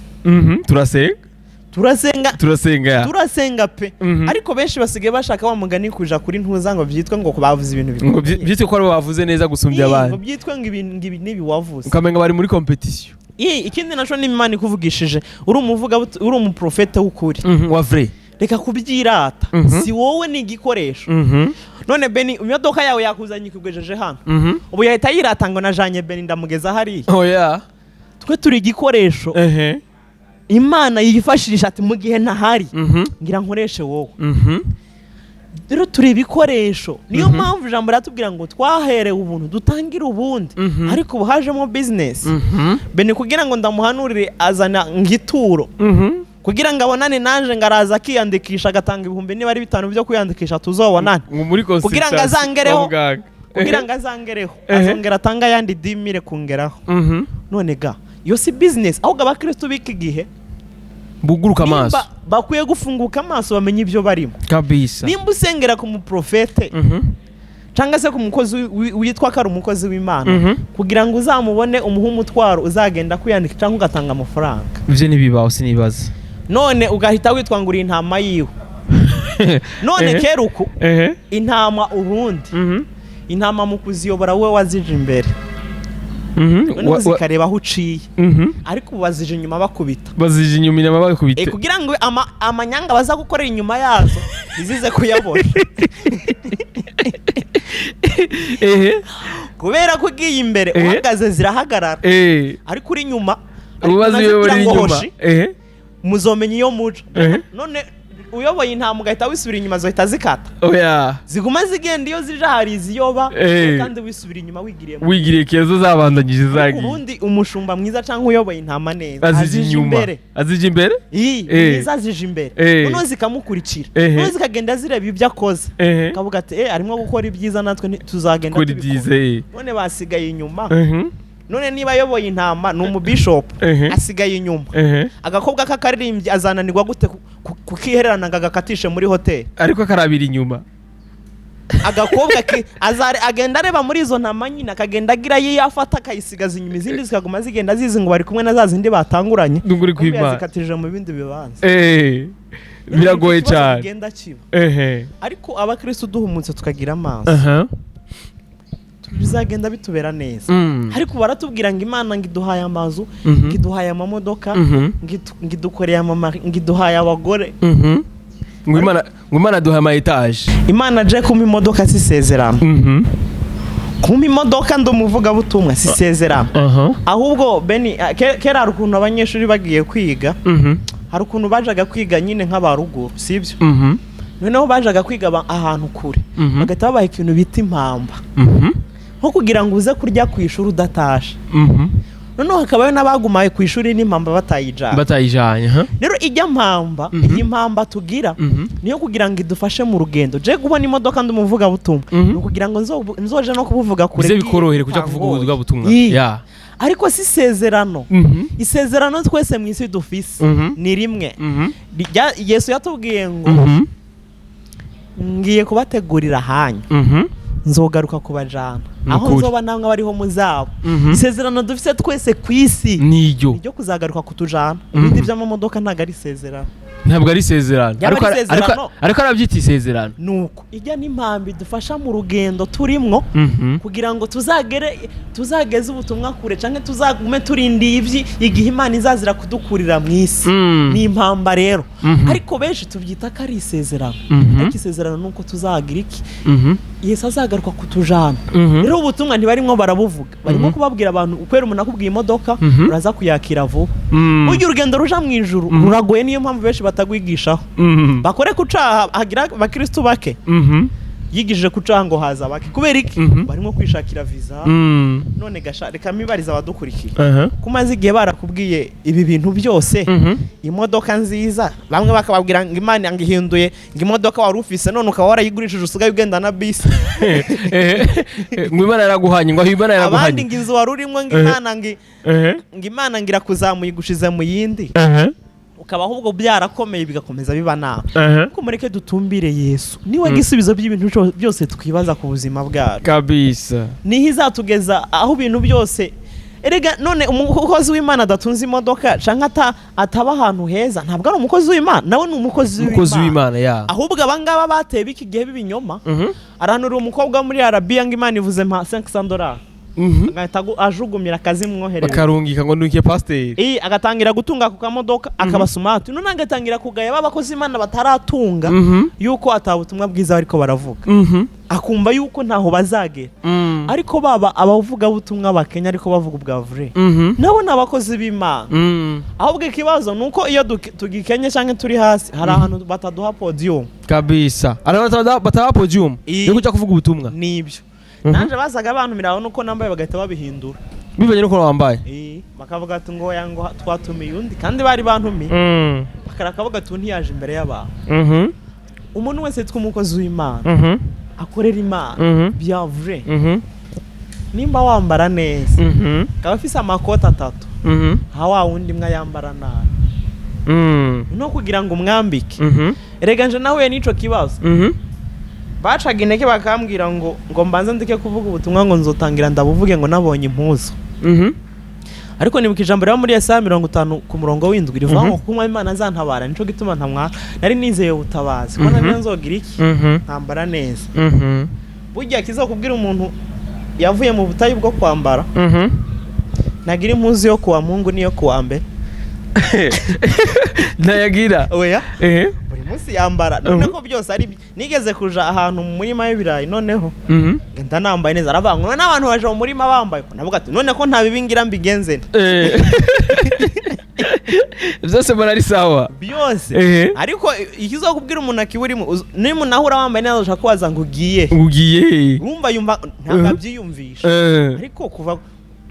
turasenga pe ariko benshi basigaye bashaka wa mugani kuja kuri ntuza ngo byitwe ngo bavuze ibintu ngo byitwe ko bavuze neza gusumbya abandi ngo byitwe ngo ibi nibi wavuze ukamenga bari muri competition ikindi naco ni Imana ikuvugishije uri umuprofete w'ukuri wa vrai reka kubyirata si wowe ni igikoresho none Beni imodoka yawe yakuzanye ikugwejeje hano ubu yahita yirata ngo najanye Beni ndamugeza hari twe turi igikoresho Imana yifashisha ati mu gihe ntahari ngira nkoreshe wowe rero turi ibikoresho niyo mpamvu ijambo ratubwira ngo twaherewe ubuntu dutangira ubundi ariko ubu hajemo business Beni kugira ngo ndamuhanurire azana ngituro kugira ngo abonane nanje ngaraza akiyandikisha agatanga 1000 niba ari 5 byo kwiyandikisha tuzobonane kugira ngo azangereho azongera atanga yandi 10000 kungeraho none ga yo si business aho abakristo biki gihe buguruka amaso bakwiye gufunguka amaso bamenye ibyo barimo kabisa nimba usengera ku muprofete cyangwa se ku mukozi witwa kari umukozi w'Imana kugira ngo uzamubone umuha umutwaro uzagenda kwiyandika cyangwa ugatanga amafaranga ivyo nibibaho sinibaza none ugahita witwa ngo uri intama yiwe none keruko intama ubundi intama mu kuziyobora we wazije imbere zikareba aho uciye ariko bazije inyuma bakubita kugira ngo amanyanga baza gukorera inyuma yazo izize kuyabona kubera ko ugiye imbere uhagaze zirahagarara ariko uri inyuma muzomenya iyo muca none uyoboye intama ugahita wisubira inyuma zohita zikata ziguma zigenda iyo zije hari iziyoba kandi wisubira inyuma wigiriye kezo zabandanyije zagiye ubundi umushumba mwiza cyangwa uyoboye intama neza azije imbere azije imbere none zikamukurikira none zikagenda zireba ibyo akoze kavuga ati arimo gukora ibyiza natwe tuzagenda tubikora none basigaye inyuma none niba yoboye intama ni umubishop asigaye inyuma agakobwa kakaririmbye azananirwa gute kukihererana ngagatishe muri hotel ariko karabira inyuma agakobwa agenda areba muri izo ntama nyine akagenda agira yafata akayisigaza inyuma izindi zikaguma zigenda zizi ngo bari kumwe na za zindi batanguranye ndunguri kwima zikatije mu bindi bibanza biragoye cyane ariko abakristo duhumutse tukagira amaso bizagenda bitubera neza ariko baratubwira ngo Imana ngiduhaye amazu ngiduhaye amamodoka ngidukoreye ngiduhaye abagore ngo Imana duhaye ama etage Imana je kuma imodoka sisezerano kuma imodoka ndumuvuga butumwa sisezerano ahubwo Beni kera rukuntu abanyeshuri bagiye kwiga hari ukuntu bajaga kwiga nyine nk'abaruguru sibyo noneho bajaga kwiga ahantu kure bagahita babaha ikintu bita impamba nko kugira ngo uze kurya ku ishuri udatashe noneho hakabayo n'abagumaye ku ishuri n'impamba batayijanye rero ijya mpamba iyi mpamba tugira niyo kugira ngo idufashe mu rugendo je kubona imodoka ndumuvuga butumwa no kugira ngo nzoje no kubuvuga kure bize bikorohere kuja kuvuga ubuvuga butumwa ariko si isezerano. Isezerano twese mu isi dufise ni rimwe. Yesu yatubwiye ngo ngiye kubategurira hanyu nzogaruka kubajana aho nzoba namwe bariho muzabo. Isezerano dufise twese ku isi niryo kuzagaruka kutujana. Ibindi by'amamodoka ntago ari isezerano, ntabwo ari isezerano, ariko arabyita isezerano. Nuko ijya n'impambi dufasha mu rugendo turimwo kugira ngo tuzageze ubutumwa kure canke tuzagume turindiye ivyi igihe Imana izazira kudukurira mu isi. Ni impamba rero, ariko benshi tubyita ko ari isezerano. Ariko isezerano nuko tuzagira iki, Yesu azagaruka kutujana. Rero ubutumwa ntibarimwo barabuvuga, barimo kubabwira abantu ukwera umuntu akubwiye imodoka uraza kuyakira vuba. Burya urugendo ruja mu ijuru ruragoye, niyo mpamvu benshi batagwigishaho. Bakore kucaha hagira abakristo bake yigishije kucaha ngo haza bake kubera iki barimo kwishakira visa. None reka mibariza abadukurikiye kumaze igihe barakubwiye ibi bintu byose, imodoka nziza bamwe bakababwira ngo Imana ngihinduye ngo imodoka wari ufise none ukaba warayigurishije usigaye ugenda na bisi ngo Imana yaraguhanye, ngo Imana yaraguhanye. Abandi ngo inzu wari urimo ngo Imana ngira kuzamuye gushize mu yindi, ukaba ahubwo byarakomeye bigakomeza biba nawe. Ko mureke dutumbire Yesu, niwe gisubizo by'ibintu byose twibaza ku buzima bwacu kabisa. Niho izatugeza aho ibintu byose. Erega none umukozi w'Imana adatunze imodoka canke ataba ahantu heza ntabwo ari umukozi w'Imana, nawe ni umukozi w'Imana ya. Ahubwo abangaba bateye biki gihe bibinyoma. Aranura umukobwa muri Arabia ngo Imana ivuze mpa $500. Agahita ajugumira akazi mwohereza bakarungika ngo nuke Pasteur. Agatangira gutunga ku kamodoka akaba smart. None agatangira kugaya babakozi Imana bataratunga yuko atabutumwa bwiza ariko baravuga. Akumva yuko ntaho bazagera. Ariko baba abavuga butumwa bakenya ariko bavuga ubwa vrai. Nabo nabakozi b'Imana. Ahubwo ikibazo nuko iyo tugikenye canke turi hasi hari ahantu bataduha podium kabisa. Arabata bataha podium yo kuja kuvuga ubutumwa. Nibyo. Nanje basaga abantu miraho nuko nambaye bagahita babihindura bivanye nuko wambaye. Bakavuga ati ngo yango twatumiye undi kandi bari bantumiye. Bakarakavuga ati ntiyaje imbere y'abantu. Umuntu wese twumukozi w'Imana akorera Imana bya vrai. Nimba wambara neza kaba afise amakota 3 hawa wundi mwa yambara nabi no kugira ngo umwambike. Erega nje nahuye n'ico kibazo. Bacaga intege bakambwira ngo mbanze ndike kuvuga ubutumwa ngo nzotangira ndabuvuge ngo nabonye impuzu. Ariko nibuka ijambo ryo muri Yesaya 50 ku murongo w'indwi rivuga ngo kunywa Imana azantabara nico gituma ntamwa nari nizeye ubutabazi ko nari nzogira iki ntambara neza. Burya kizokubwira umuntu yavuye mu butayu bwo kwambara nagira impuzu yo kuwa Mungu niyo kuwa mbere nayagira oya buri munsi yambara. None ko byose ari nigeze kuja ahantu mu murima y'ibirayi noneho ngenda nambaye neza aravuga ngo n'abantu baje mu murima bambaye ko navuga ati none ko nta bibingira mbigenze byose barari sawa byose. Ariko ikizokubwira umuntu akiburimo nimu nahura wambaye neza ushaka kwaza ngo ugiye urumva yumva ntakabyiyumvisha. Ariko kuva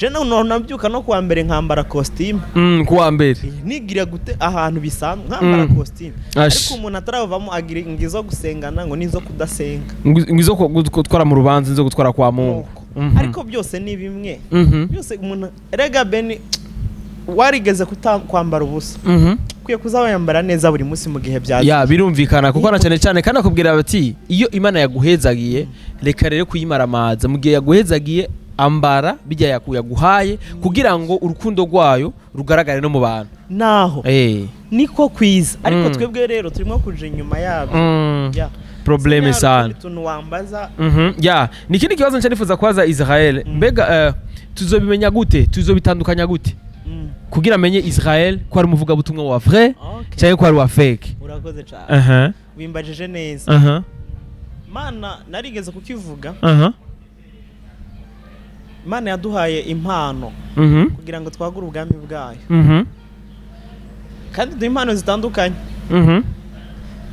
jena nabyuka no kuwa mbere nkambara costume kuwa mbere nigira gute ahantu bisanzwe nkambara costume. Ariko umuntu ataravamo agira ingizo gusengana ngo nizo kudasenga ngizo gutwara mu rubanza nzo gutwara kwa Mungu. Ariko byose ni bimwe byose umuntu rega beni warigeze kwambara ubusa kwiye kuzayambara neza buri munsi mu gihe byaje ya birumvikana kuko na cyane kandi akubwira bati iyo Imana yaguhezagiye reka rero kuyimaramaza mu gihe yaguhezagiye ambara bijya yaguhaye kugira ngo urukundo rwayo rugaragare no mu bantu naho niko kwiza. Ariko twebwe rero turimo kuja inyuma yabo probleme sana tuntu wambaza. Nikindi kibazo ncanifuza kwaza Israel mbega tuzobimenya gute tuzobitandukanya gute kugira amenye Israel ko ari umuvuga butumwa wa vrai cyangwa ko ari wa fake. Urakoze cyane wimbajije neza. Mana narigeze kukivuga. Imana yaduhaye impano kugira ngo twagure ubwami bwayo kandi duha impano zitandukanye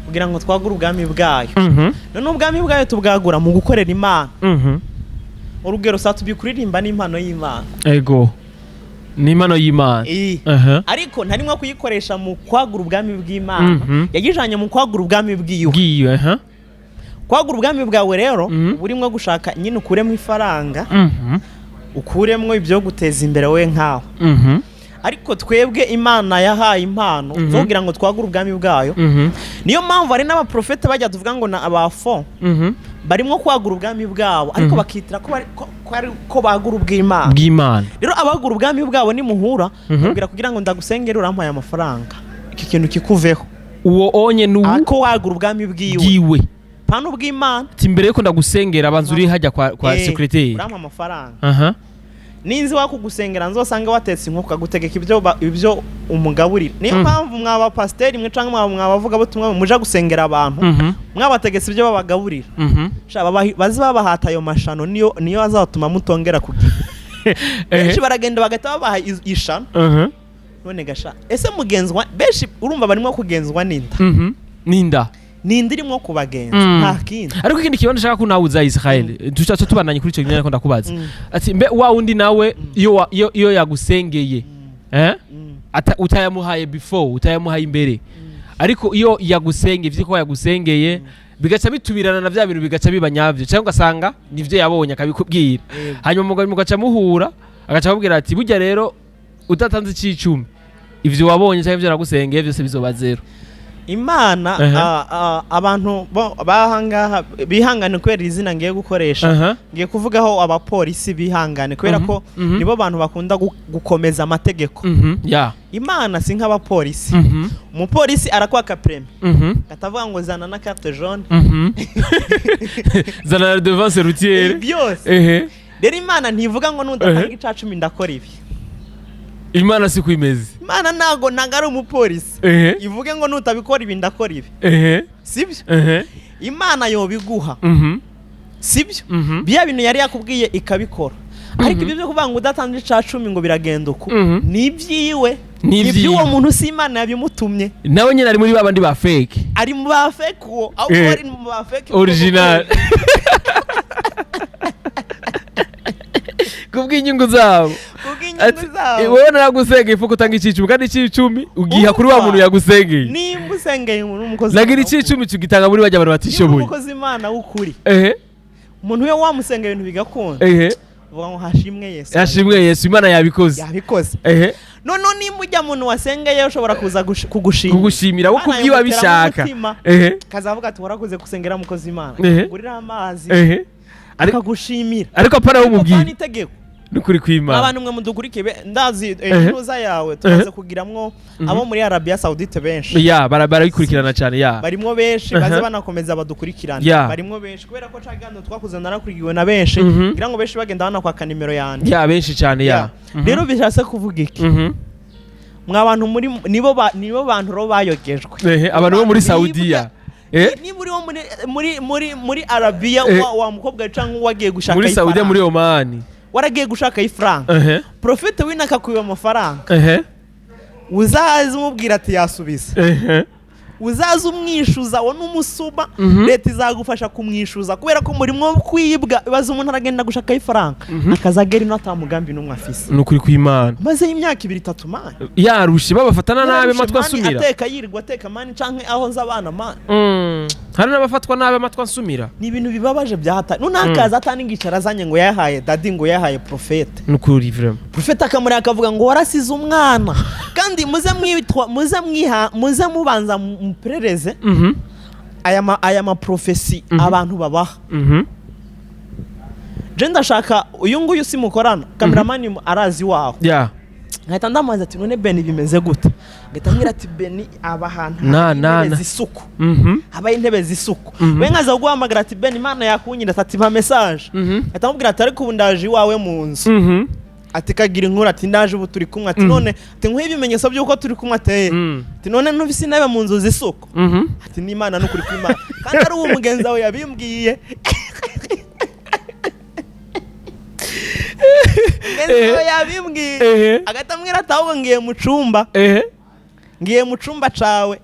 kugira ngo twagure ubwami bwayo. None ubwami bwayo tubwagura mu gukorera Imana. Urugero sa tubikuririmba n'impano y'Imana. Ego ni impano y'Imana. Ariko ntari nko kuyikoresha mu kwagura ubwami bw'Imana. Yagijanye mu kwagura ubwami bw'iyo. Kwagura ubwami bwawe rero burimo gushaka nyine ukuremo ifaranga ukuremwo ibyo guteza imbere we nkawe ariko twebwe Imana yahaye impano zo kugira ngo twagure ubwami bwayo niyo mpamvu ari n'abaprofete bajya tuvuga ngo na abafo barimo kwagura ubwami bwabo ariko bakitira ko bagura ubw'Imana rero abagura ubwami bwabo ni muhura kugira ngo ndagusengere urampaye amafaranga iki kintu kikuveho uwo onye ko wagura ubwami bwiwe pano bw'Imana timbere yuko ndagusengera abanzu uri hajya kwa secretary urampa amafaranga ninzi wakugusengera nzosanga watetse inkoko kagutegeka ibyo umugaburira niyo mpamvu mwaba Pasteur mwe canke mwabavuga butumwa muja gusengera abantu mwabategetse ibyo babagaburira bazi babahata ayo mashano niyo azatuma mutongera kugira benshi baragenda bagata babaha ishano none gasha ese mugenzwa benshi urumva barimo kugenzwa ninda irimo kubagenza nta kindi ariko ikindi kibazo nshaka ko nawe uza Israel tucaca tubananye kuri cyo nyine ko ndakubaza ati mbe wa undi nawe iyo yagusengeye utayamuhaye before utayamuhaye imbere ariko iyo yagusengeye vyiko yagusengeye bigaca bitubirana na vya bintu bigaca bibanyavyo cyangwa ugasanga nivyo yabonye akabikubwira hanyuma mugabo mugaca muhura agaca akubwira ati burya rero utatanze icicumi ivyo wabonye cyangwa ivyo nagusengeye byose bizoba zero. Imana abantu bahangaha bihangane kwera izina ngiye gukoresha ngiye kuvugaho abapolisi bihangane kwera ko nibo bantu bakunda gukomeza amategeko. Imana si nk'abapolisi. Umupolisi arakwaka prime katavuga ngo zana na carte jaune zana la devance routière byose. Rero Imana ntivuga ngo nudatanga icacumi ndakora ibi. Imana si kwimeze. Imana nago nagara umupolisi ivuge ngo nutabikora ibi ndakora ibi sibyo. Imana yo biguha sibyo bya bintu yari yakubwiye ikabikora ariko ibyo byo kuvuga ngo udatanze icacumi ngo biragenda uko nibyiwe nibyuwo muntu si Imana yabimutumye nawe nyine ari muri babandi ba fake ari mu ba fake uwo aho ari mu ba fake original kubw'inyungu zabo wowe naragusengeye ifuko utanga icicumi kandi icicumi ugiha kuri wa muntu yagusengeye nimba usengeye umuntu umukozi nagira icicumi tugitanga muri bajya abantu batishoboye umukozi Imana w'ukuri umuntu we wamusengeye ibintu bigakunda uvuga ngo hashimwe Yesu Imana yabikoze none nimba ujya muntu wasengeye ushobora kuza kugushimira uko ubwiwa bishaka kazavuga ati warakoze gusengera umukozi Imana gurira amazi akagushimira ariko apana umubwira nukuri kw'Imana abantu mwe mudugurike ndazi intuza yawe tumaze kugiramwo abo muri Arabia Saudite benshi barabikurikirana cyane barimwo benshi baze banakomeza badukurikirana barimwo benshi kubera ko cagano twakuze narakurigiwe na benshi ngira ngo benshi bagenda bana kwa kanimero yandi benshi cyane rero bishase kuvuga iki mwabantu muri nibo bantu ro bayogejwe abantu bo muri Saudiya ni muri Arabia wa mukobwa canke wagiye gushaka muri Saudiya muri Oman waragiye gushaka ifaranga profete winaka kubiba amafaranga uzaza umubwira ati yasubiza uzaza umwishuza wo n'umusuma leta izagufasha kumwishuza kubera ko murimo kwibwa baza umuntu aragenda gushaka ifaranga akazagera ino atamugambi n'umwe afise nukuri kw'Imana maze imyaka 2-3 mani yarushi babafatana nabe matwa nsumira ateka yirirwa ateka mani canke aho nzabana mani hari n'abafatwa nabe matwa nsumira ni ibintu bibabaje byahata nunakaza ataningicara azanye ngo yahaye dadi ngo yahaye profete nukuri vraiment profete akamuri akavuga ngo warasize umwana kandi muze mubanza muperereze aya ma profesi abantu babaha je ndashaka uyu nguyu simukorana cameraman arazi waho ngahita ndamaze ati none Beni bimeze gute ngahita mbwira ati Beni abahantu zisuku abaye intebe zisuku we nkaza guhamagara ati Beni Imana yakunyira ati ba message ngahita mubwira ati ariko ubundaje iwawe mu nzu ati kagira inkuru ati ndaje ubu turi kumwe ati none ati nkwiye ibimenyetso byuko turi kumwe ateye ati none nufise intebe mu nzu zisuku ati ni Imana n'ukuri kw'Imana kandi ari uwo mugenzi wawe yabimbwiye yabimbwiye agatamwira ataho ngiye mu cumba cawe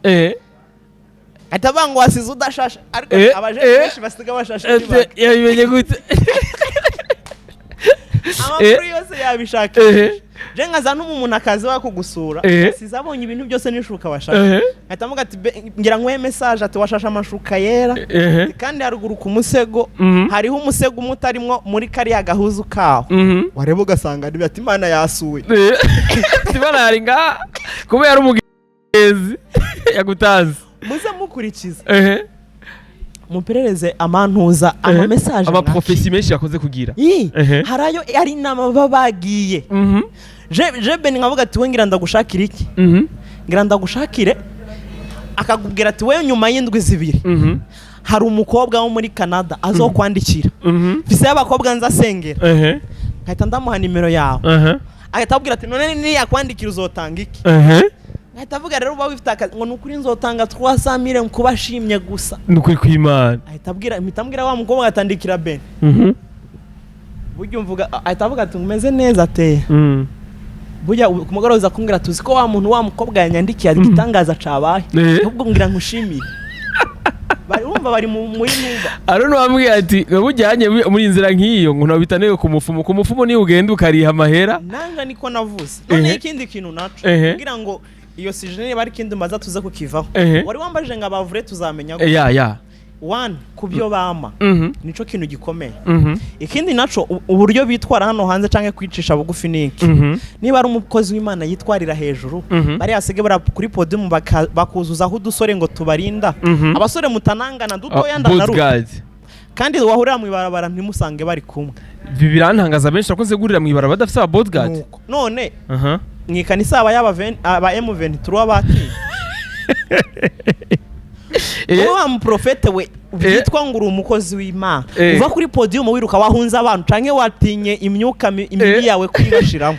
atabango wasize udashasha ariko abaje benshi basiga bashasha yabimenye gute amakuru yose yabishakisha je nkaza n'umuntu akazi wa kugusura sizabonye ibintu byose nishuka bashaka ahita avuga ati ngira ngo message ati washasha amashuka yera kandi haruguru ku musego hariho umusego umutarimwo muri kariya gahuzu kaho wareba ugasanga niba ati Imana yasuwe Imana yari nga kuba yari umugezi yagutanze muze mukurikiza muperereze amantuza ama message aba profesi menshi yakoze kugira harayo ari nama babagiye je ben nkavuga ati we ngira ndagushakira iki ngira ndagushakire akakubwira ati we nyuma y'indwi zibiri hari umukobwa wo muri Canada azokwandikira Ufise y'abakobwa nza sengera nkahita ndamuha nimero yawe ahita abwira ati none ni yakwandikira uzotanga iki ahita avuga rero uba wifite akazi ngo nukuri nzotanga 300,000 kubashimye gusa nukuri kw'Imana ahita abwira wa mukobwa atandikira Ben buryo mvuga ahita avuga ati ngumeze neza ateye burya kumugoroza kumbwira tuzi ko wa muntu wa mukobwa yanyandikiye igitangaza cabaye ubwo ngira nkushimiye bari umva bari muri numba arone wambwiye ati bujyanye muri inzira nk'iyo ngo ntabitanewe ku mufumo ni ugenda ukariha amahera nanga niko navuze none ikindi kintu naco kugira ngo iyo sijene bari kindi maza tuze kukivaho wari wambaje ngo abavure tuzamenya ko one kubyo bama nico kintu gikomeye ikindi naco uburyo bitwara hano hanze canke kwicisha bugufi niki niba ari umukozi w'Imana yitwarira hejuru bari asege bara kuri podium bakuzuzaho udusore ngo tubarinda abasore mutanangana dutoya ndanaruka kandi wahurira mu ibarabara ntimusange bari kumwe bibirantangaza benshi akoze gurira mu ibarabara badafite aba bodyguard none mwikanisa aba M23 bati uwa muprofete we bitwa nguru umukozi w'Imana uva kuri podium wiruka wahunza abantu canke watinye imyuka imibi yawe kwibashiramo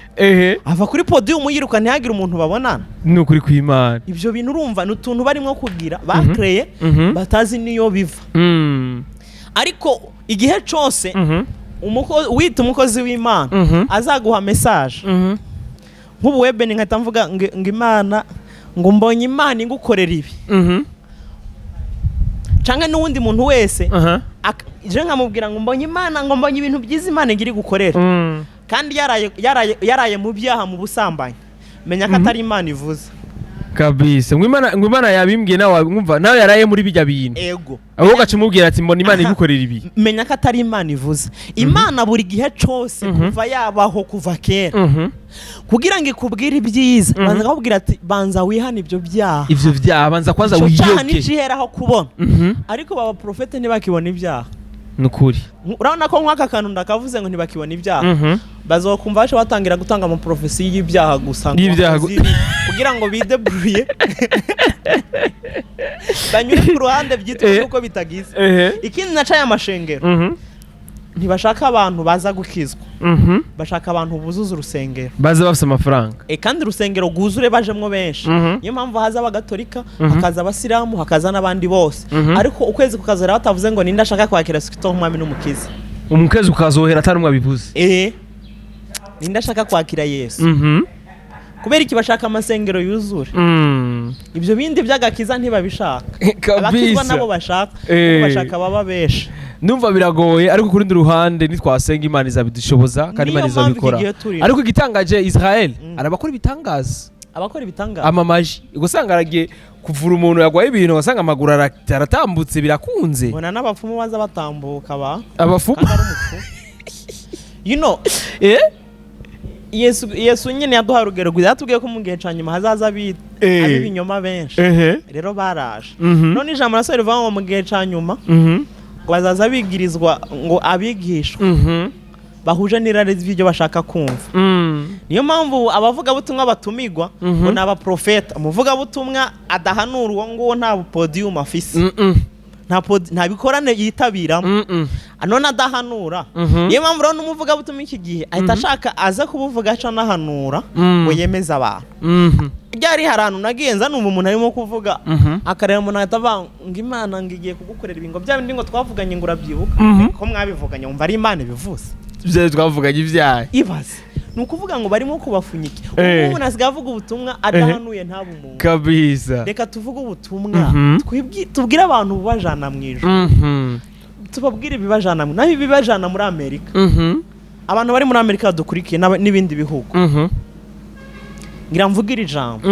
ava kuri podium yiruka ntihagira umuntu babonana nukuri kw'Imana ivyo bintu urumva n'utuntu barimo kugira bakreye batazi niyo biva ariko igihe cyose wita umukozi w'Imana azaguha message nk'ubu webe ni nkahita mvuga ngo Imana ngo mbonye Imana ingukorera ibi canke n'uwundi muntu wese je nkamubwira ngo mbonye Imana ngo mbonye ibintu byiza Imana ngiri gukorera kandi yaraye mu byaha mu busambanyi menya ko atari Imana ivuze kabisa ngo Imana yabimbwiye nawe mwumva nawe yaraye muri bijya bintu ego aho gacumubwira ati mbona Imana igukorera ibi menya ko atari Imana ivuze Imana buri gihe cyose kuva yabaho kuva kera kugira ngo ikubwire ibyiza banza kubwira ati banza wihana ivyo byaha banza kwanza wiyoke niciheraho kubona ariko baba profete ntibakibona ibyaha nukuri urabona ko nk'aka kantu ndakavuze ngo ntibakibona ibyaha bazokumva bashe batangira gutanga ama profesi y'ibyaha gusa kugira ngo bidebruye banyure ku ruhande byitwa uko bitagize ikindi naca y'amashengero ntibashaka abantu baza gukizwa bashaka abantu buzuza urusengero baza bafite amafaranga kandi urusengero guzure bajemwo benshi niyo mpamvu haza abagatolika hakaza abasilamu hakaza n'abandi bose ariko ukwezi kukazera batavuze ngo ninde ashaka kwakira Kristo nk'umwami n'umukiza umukezi ukazohera atari umwe abivuze ninde ashaka kwakira Yesu kubera iki bashaka amasengero yuzure ibyo bindi by'agakiza ntibabishaka abakizwa nabo bashaka baba besha numva biragoye ariko kuri ndi ruhande nitwasenga Imana izabidushoboza kandi Imana izabikora ariko igitangaje Israel arabakora ibitangaza amamaji gusanga aragiye kuvura umuntu yagwaye ibintu wasanga amaguru aratambutse birakunze bona n'abapfumu baza batambuka abapfumu you know Yesu nyine yaduha urugero rwiza yatubwiye ko mu gihe cyanyuma hazaza abibinyoma benshi rero baraje none ijambo nasore rivuga mu gihe cyanyuma bazaza bigirizwa ngo abigishwa bahuje n'irari z'ibyo bashaka kumva niyo mpamvu abavuga butumwa batumigwa ngo naba profeta umuvuga butumwa adahanura uwo ngo nta podium afise nta bikorane yitabiramo none adahanura niyo mpamvu rero n'umuvuga butumwa iki gihe ahita ashaka aza kubuvuga aca nahanura ngo yemeza abantu ryari haranu nagenza numva umuntu arimo kuvuga akareba umuntu ahita avuga ngo Imana ngiye kugukorera ibingo bya bindi ngo twavuganye ngo urabyibuka ko mwabivuganye wumva ari Imana bivuze byo twavuganye ibyaha ibaze nukuvuga ngo barimo kubafunyika ubu nasiga avuga ubutumwa adahanuye nta bumuntu kabisa reka tuvuge ubutumwa tubwire abantu bubajana mwijuru tubabwire ibibajana naho ibibajana muri Amerika abantu bari muri Amerika dukurikiye n'ibindi bihugu ngira mvugira ijambo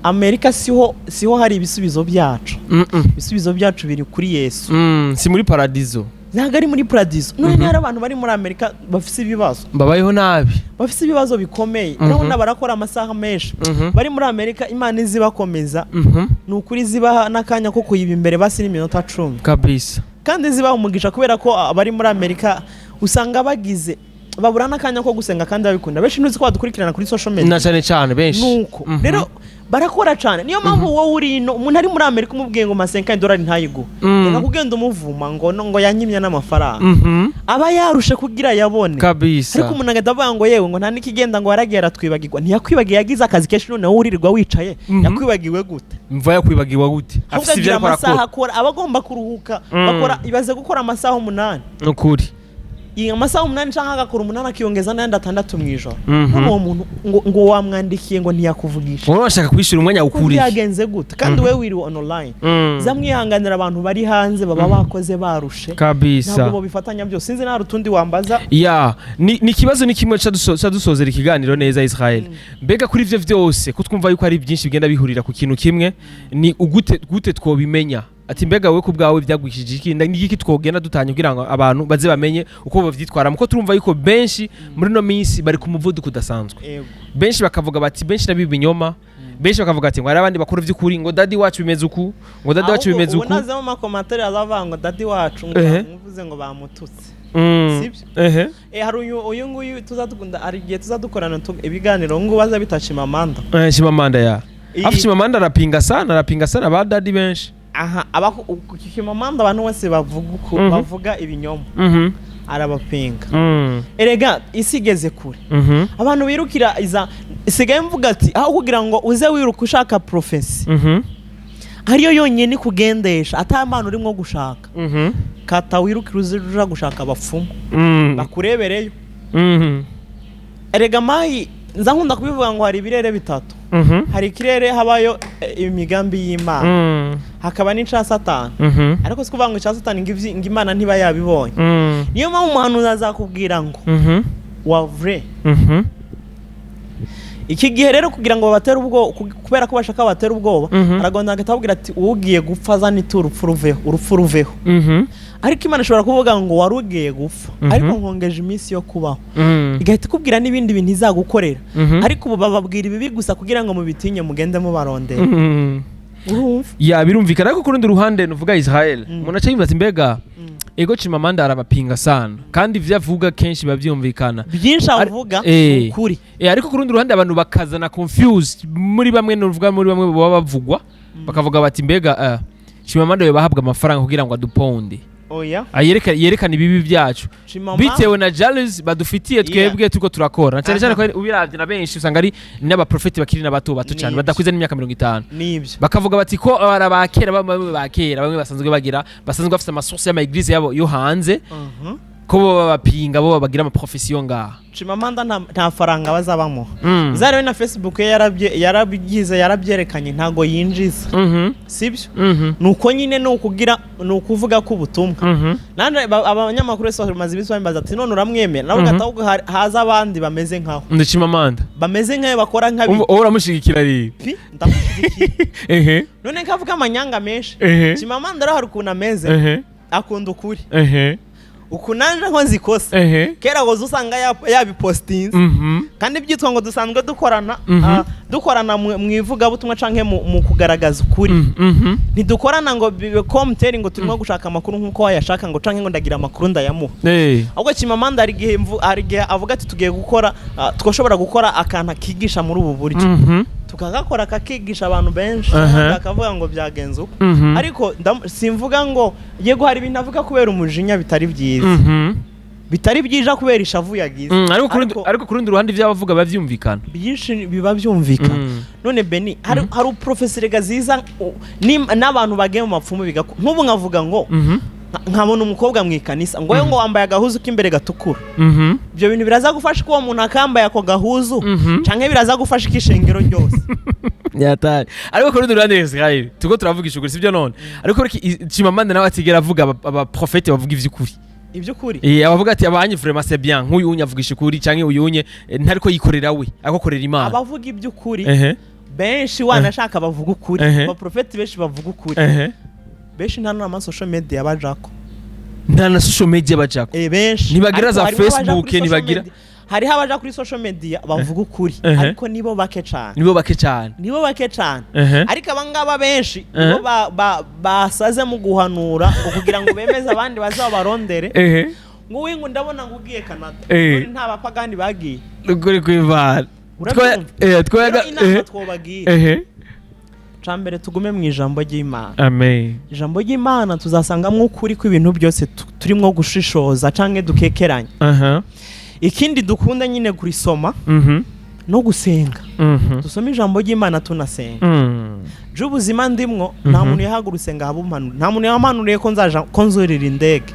Amerika siho hari ibisubizo byacu ibisubizo byacu biri kuri Yesu si muri paradizo ntago ari muri paradizo none hari abantu bari muri Amerika bafise ibibazo babayeho nabi bafise ibibazo bikomeye urabona barakora amasaha menshi bari muri Amerika Imana izibakomeza nukuri zibaha nakanya ko kuyiba imbere basiri iminota 10 kabisa kandi zibaha umugisha kubera ko bari muri Amerika usanga bagize babura nakanya ko gusenga kandi babikunda benshi ntuzi ko badukurikirana kuri social media na cyane benshi nuko rero barakora cyane niyo mpamvu wowe uri no umuntu ari muri Amerika umubwiye ngo $5 ntayigo reka kugenda umuvuma ngo yanyimya n'amafaranga aba yarushe kugira yabone kabisa ariko umuntu agadavuga ngo yewe ngo nta nikigenda ngo waragera twibagirwa ntiyakwibagiye yagize akazi kenshi none wowe uririrwa wicaye yakwibagiwe gute mva yakwibagiwe gute afite ibyo amasaha akora abagomba kuruhuka bakora ibaze gukora amasaha 8 ukuri amasaha 8 cyangwa agakora 8 akiyongeza n'andi 6 mu ijoro uwo muntu ngo wamwandikiye ngo ntiyakuvugisha wowe washaka kwishura umwanya ukuri yagenze gute kandi wewe wiri online zamwihanganira abantu bari hanze baba bakoze barushe kabisa ntabwo bifatanya byose sinzi nta rutundi wambaza ni kibazo ni kimwe cyadusozera ikiganiro neza Israel mbega kuri ivyo vyose ko twumva yuko ari byinshi bigenda bihurira ku kintu kimwe ni gute twobimenya ati mbega we kubwawe byagwishije iki n'igiki twogenda dutanye kugira ngo abantu baze bamenye uko bavyitwara muko turumva yuko benshi muri no minsi bari ku muvuduko udasanzwe benshi bakavuga bati benshi nabibinyoma benshi bakavuga ati ngo ari abandi bakuru vy'ukuri ngo daddy wacu bimeze uku ngo daddy wacu bimeze uku unaze mu makomatari azava ngo daddy wacu ngo muvuze ngo bamututse sibyo hari uyu nguyu tuzadukunda ari gihe tuzadukorana ibiganiro ngo baza bitashimamanda shimamanda afishimamanda arapinga sana ba daddy benshi aha abakimamanda abantu wese bavuga ibinyoma arabapinga erega isigeze kure abantu birukira isigaye mvuga ati aho kugira ngo uze wiruka ushaka profesi hariyo yonyine kugendesha atamana urimo gushaka kata wirukira uza gushaka abapfumu bakurebereyo erega mayi nza nkunda kubivuga ngo hari ibirere bitatu hari ikirere habayo imigambi y'Imana hakaba n'icya Satani ariko sikuvuga ngo icya Satani ngo Imana ntiba yabibonye niyo mpamvu umuhanuzi azakubwira ngo wavre iki gihe rero kugira ngo babatere ubwoba kubera ko bashaka batera ubwoba aragonda agatabwira ati ugiye gupfa azana urupfu ruveho ariko Imana ishobora kuvuga ngo warugiye gupfa ariko nkongeje iminsi yo kubaho igahita ikubwira n'ibindi bintu izagukorera ariko ubu bababwira ibibi gusa kugira ngo mubitinye mugende mubarondera urumva birumvikana ariko kurundi ruhande nuvuga Israel umuntu aca yibaza mbega ego Chimamanda arabapinga sana kandi ivyo avuga kenshi bavyumvikana byinshi avuga ukuri ariko kurundi ruhande abantu bakazana confused muri bamwe baba bavugwa bakavuga bati mbega Chimamanda yo bahabwa amafaranga kugira ngo aduponde yerekana ibibi byacu bitewe na jealous badufitiye twebwe tuko turakora cyane cyane ko ubiravye na benshi usanga ari n'abaprofeti bakiri n'abato cyane badakwiza n'imyaka 50 nibyo bakavuga bati ko abakera bamwe basanzwe bafite amasource y'amaeglise yabo yo hanze ko babapinga bo bagira amaprofession ngaha Chimamanda nta faranga bazabamo zarewe na Facebook yarabyerekanye ntago yinjiza sibyo nuko nyine nukuvuga ko ubutumwa nande abanyamakuru so bamaze ibiswa bimbaza ati none uramwemera nawe gataho haza abandi bameze nkaho Chimamanda bameze nkayo bakora nkabi uramushigikira ari ndamushigikira none kavuga amanyanga menshi Chimamanda hari ukuntu ameze akunda ukuri ukunanje nko zikosa kera gozo usanga yabipostinze kandi byitwa ngo dusanzwe dukorana mu ivuga butumwa canke mu kugaragaza ukuri ntidukorana ngo komteri ngo turimo gushaka amakuru nkuko wayashaka ngo canke ngo ndagira amakuru ndayamuha ahubwo Chimamanda ari gihe avuga ati tugiye gukora twoshobora gukora akana kigisha muri ubu buryo tukagakora kakigisha abantu benshi bakavuga ngo byagenze uko ariko simvuga ngo yego hari ibintu avuga kubera umujinya bitari byiza bitari byija kubera ishavu yagize ariko kurundi ruhande by'abavuga bavyumvikana byinshi biba byumvikana none Beni hari professeur gaziza n'abantu bagiye mu mapfumu bigako nk'ubu nkavuga ngo nkabona umukobwa mu ikanisa ngo ngo wambaye agahuzu k'imbere gatukura ibyo bintu biraza gufasha ko umuntu akambaye ako gahuzu canke biraza gufasha ikishengero ryose yatari ariko kurundi ruhande Israel tuko turavugisha ukuri sibyo none ariko Chimamanda nawe atigera avuga abaprofeti bavuga ivy'ukuri ibyo kuri abavuga ati abanye vraiment c'est bien nk'uyu unyavugisha kuri canke uyunye ntariko yikorera we akokorera Imana abavuga ibyo kuri benshi wanashaka bavuga ukuri ba prophet benshi bavuga ukuri benshi nta na social media bajako nta na social media bajako benshi nibagira za Facebook nibagira hariho abaja kuri social media bavuga ukuri ariko nibo bake cyane ariko abangaba benshi nibo basaze mu guhanura kugira ngo bemeze abandi bazabarondere ngo wingu ndabona ngo ugiye Canada nta bapagani bagiye ukuri kwivana inama twobagiye cambere tugume mu ijambo ry'Imana amen ijambo ry'Imana tuzasangamo ukuri kw'ibintu byose turimo gushishoza canke dukekeranya ikindi dukunda nyine kurisoma no gusenga dusoma ijambo ry'Imana tunasenga ubuzima ndimwo nta muntu yahagurutse ngo abumpanure nta muntu yamanuriye ko nzurira indege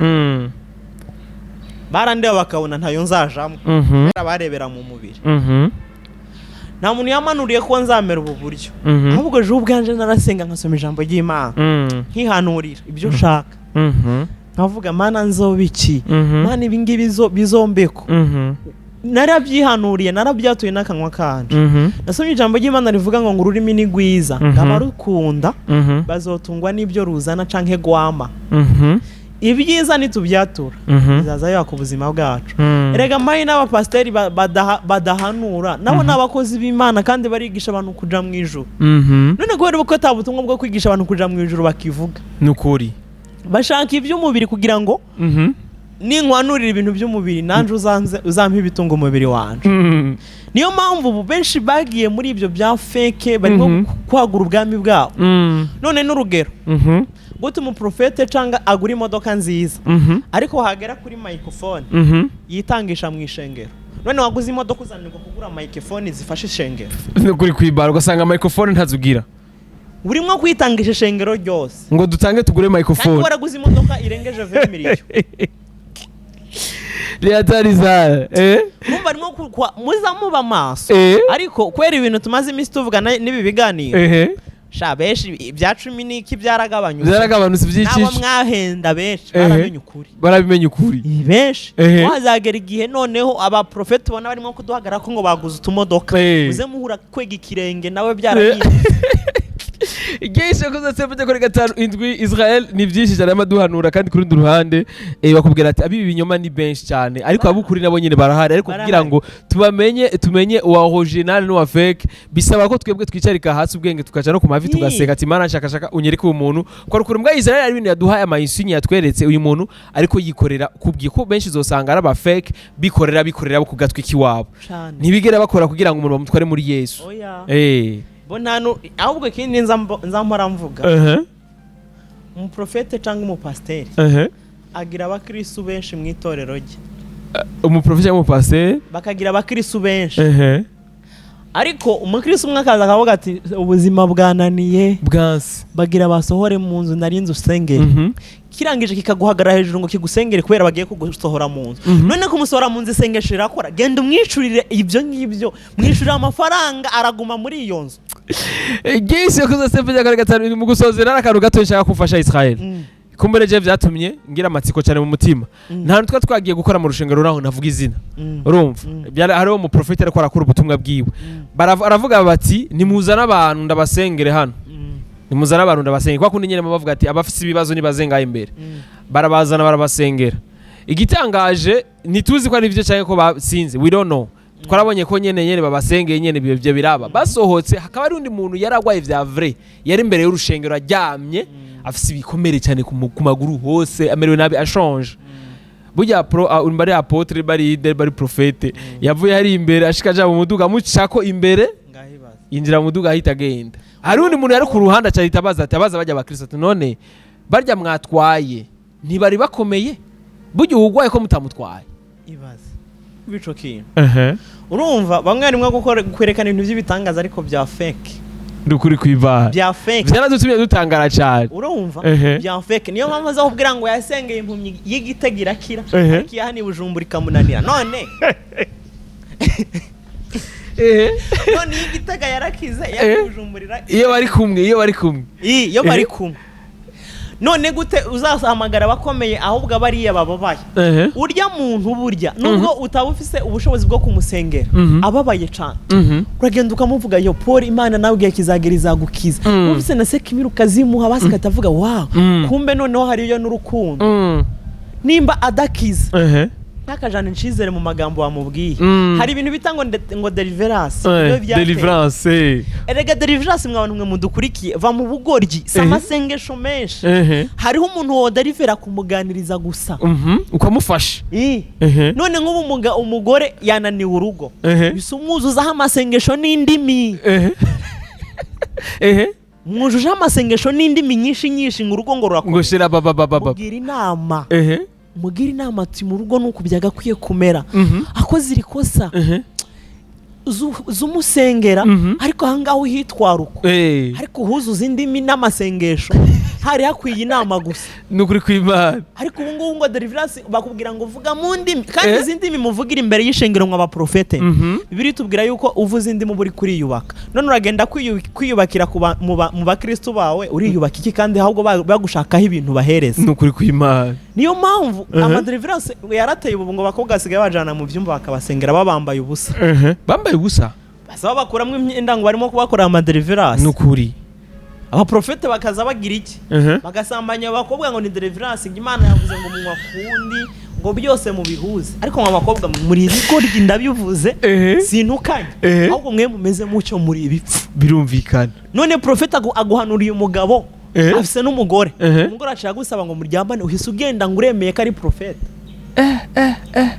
barandeba bakabona ntayo nzajamo barebera mu mubiri nta muntu yamanuriye ko nzamera ubu buryo ahubwo je ubwanje narasenga nkasoma ijambo ry'Imana nkihanurira ibyo nshaka nkavuga Mana nzobiki Mana ibingibi bizombeko narabyihanuriye narabyatuye n'akanwa kanje nasomye ijambo ry'Imana rivuga ngo ururimi ni gwiza ngabarukunda bazotungwa n'ibyo ruzana canke gwama ibyiza nitubyatura bizaza yako ubuzima bwacu erega mayi n'aba pasteur badahanura nabo n'abakozi b'Imana kandi barigisha abantu kuja mu ijuru none gwere uko tabutumwa bwo kwigisha abantu kuja mu ijuru bakivuga nukuri bashaka iby'umubiri kugira ngo ninkwanurira ibintu by'umubiri nanje uzampa ibitunga umubiri wanje niyo mpamvu ubu benshi bagiye muri ibyo bya fake barimo kwagura ubwami bwabo none n'urugero gute umuprofete canga agura imodoka nziza ariko hagera kuri microphone yitangisha mu ishengero none waguze imodoka uzanirwa kugura microphone zifasha ishengero kuri kwibara ugasanga microphone ntazugira urimo kwitangisha ishengero ryose ngo dutange tugure microphone kandi waraguze imodoka irengeje 20 miliyoni Leatariza mumva arimo muzamuba maso ariko kwera ibintu tumaze imisi tuvuga n'ibi biganiro sha benshi ibya 10 niki byaragabanutse by'ikishi nabo mwahenda benshi barabimenya ukuri benshi wazagera igihe noneho aba prophet bona barimo kuduhagara ko ngo baguze utumodoka uze muhura kwega ikirenge nawe byaragiye igishe kuzatsepuje kuri 5 Israel ni byinshi cyane amaduhanura kandi kuri ruhande bakubwira ati abi binyoma ni benshi cyane ariko abukuri nabo nyine barahari ariko kugira ngo tumenye uwa original no wa fake bisaba ko twebwe twicarika hasi ubwenge tukaca no ku mavi tugaseka ati Mana shaka unyereke umuntu kwa kuri mbwa Israel ari ibintu yaduhaye amayinsinya yatweretse uyu muntu ariko yikorera kubwiye ko benshi zosanga araba fake bikorera bo kugatwi kiwabo ntibigera bakora kugira ngo umuntu bamutware muri Yesu bonano ahubwo kindi nzampora mvuga umuprofete cyangwa umupasteur agira abakristo benshi mu itorero rye umuprofete cyangwa umupasteur bakagira abakristo benshi ariko umukristo umwe akaza akavuga ati ubuzima bwananiye bwansi bagira basohore mu nzu narinze usengere kirangije kikaguhagara hejuru ngo kigusengere kubera bagiye kugusohora mu nzu none kumusohora mu nzu isengesho rirakora genda umwicurire ibyo ngibyo mwicurira amafaranga araguma muri iyo nzu gise kuzasepfanya kare gatanu mu gusozera n'akantu gato nshaka kufasha Israel kumbere je vyatumye ngira amatsiko cyane mu mutima nta ntwa twagiye gukora mu rushengero raho navuga izina urumva byari hariho mu prophet ariko arakora ubutumwa bwiwe baravuga bati nimuzana abantu ndabasengere hano nimuzana abantu ndabasengere kwa kundi nyene bavuga ati abafise ibibazo nibazenga imbere barabazana barabasengera igitangaje nituzi ko ari byo cyane ko basinze we don't know twarabonye ko nyene babasengeye nyene bivyo biraba basohotse hakaba ari undi muntu yaragwaye vya vrai yari imbere y'urushengero ajyamye afise ibikomere cyane ku maguru hose amerewe nabi ashonje burya bari apotre bari profete yavuye hari imbere ashikaje mu muduga mucako imbere injira mu muduga ahita agenda hari undi muntu yari ku ruhande acahita abaza bajya abakristo none barya mwatwaye ntibari bakomeye burya ugwaye ko mutamutwaye ibaze bico kintu urumva bamwe arimo kwerekana ibintu by'ibitangaza ariko bya fake ndukuri kwibara bya fake byaradutumye dutangara cyane urumva bya fake niyo mpamvu zo kubwira ngo yasengeye impumyi y'igitegira kira ariko yahani bujumbura ikamunanira none none y'igitega yarakize yakujumburira iyo bari kumwe iyo bari kumwe none gute uzahamagara abakomeye ahubwo abariya bababaye urya muntu burya nubwo utaba ufise ubushobozi bwo kumusengera ababaye cyane uragenda ukamuvuga yo Paul Imana nawe ugiye kizagera izagukiza ufise na sekimiru kazimuha basikata avuga wow kumbe noneho hariyo n'urukundo nimba adakiza nakajana incizere mu magambo wamubwiye hari ibintu bitangwa ngo deliverance erega deliverance mwabantu mwe mudukurikiye va mu bugoryi samasengesho menshi hariho umuntu wo delivera kumuganiriza gusa ukamufasha none nk'ubu umugore yananiwe urugo bisumuzuzaho amasengesho n'indimi mwujujeho amasengesho n'indimi nyinshi mu rugo ngo rurakora mugira inama mugira inama ati mu rugo nuko byagakwiye kumera akoze iri kosa zumusengera ariko ahangaho uhitwara uko ariko uhuzuza indimi n'amasengesho hari hakwiye inama gusa nukuri kw'Imana ariko ubu ngubu ngo deliverance bakubwira ngo vuga mu ndimi kandi izi ndimi muvugira imbere y'ishengero nk'abaprofete bibiri tubwira yuko uvuze indimi buri kuriyubaka none uragenda kwiyubakira mu bakristo bawe uriyubaka iki kandi ahubwo bagushakaho ibintu bahereza nukuri kw'Imana niyo mpamvu ama deliverance yarateye ubu ngo bakobwa basigaye bajana mu byumba bakabasengera babambaye ubusa bambaye ubusa basaba bakuramo imyenda ngo barimo kubakorera ama deliverance nukuri abaprofete bakaza bagira iki bagasambanya abakobwa ngo ni deliverance Imana yavuze ngo munywa kundi ngo byose mu bihuze ariko abakobwa muri ibigoryi ndabivuze sintukanye ahubwo mwe mumeze mucyo muri ibipfu birumvikana none profete aguhanuriye umugabo afise n'umugore umugore aciye gusaba ngo muryambane uhise ugenda ngo uremeye ko ari profete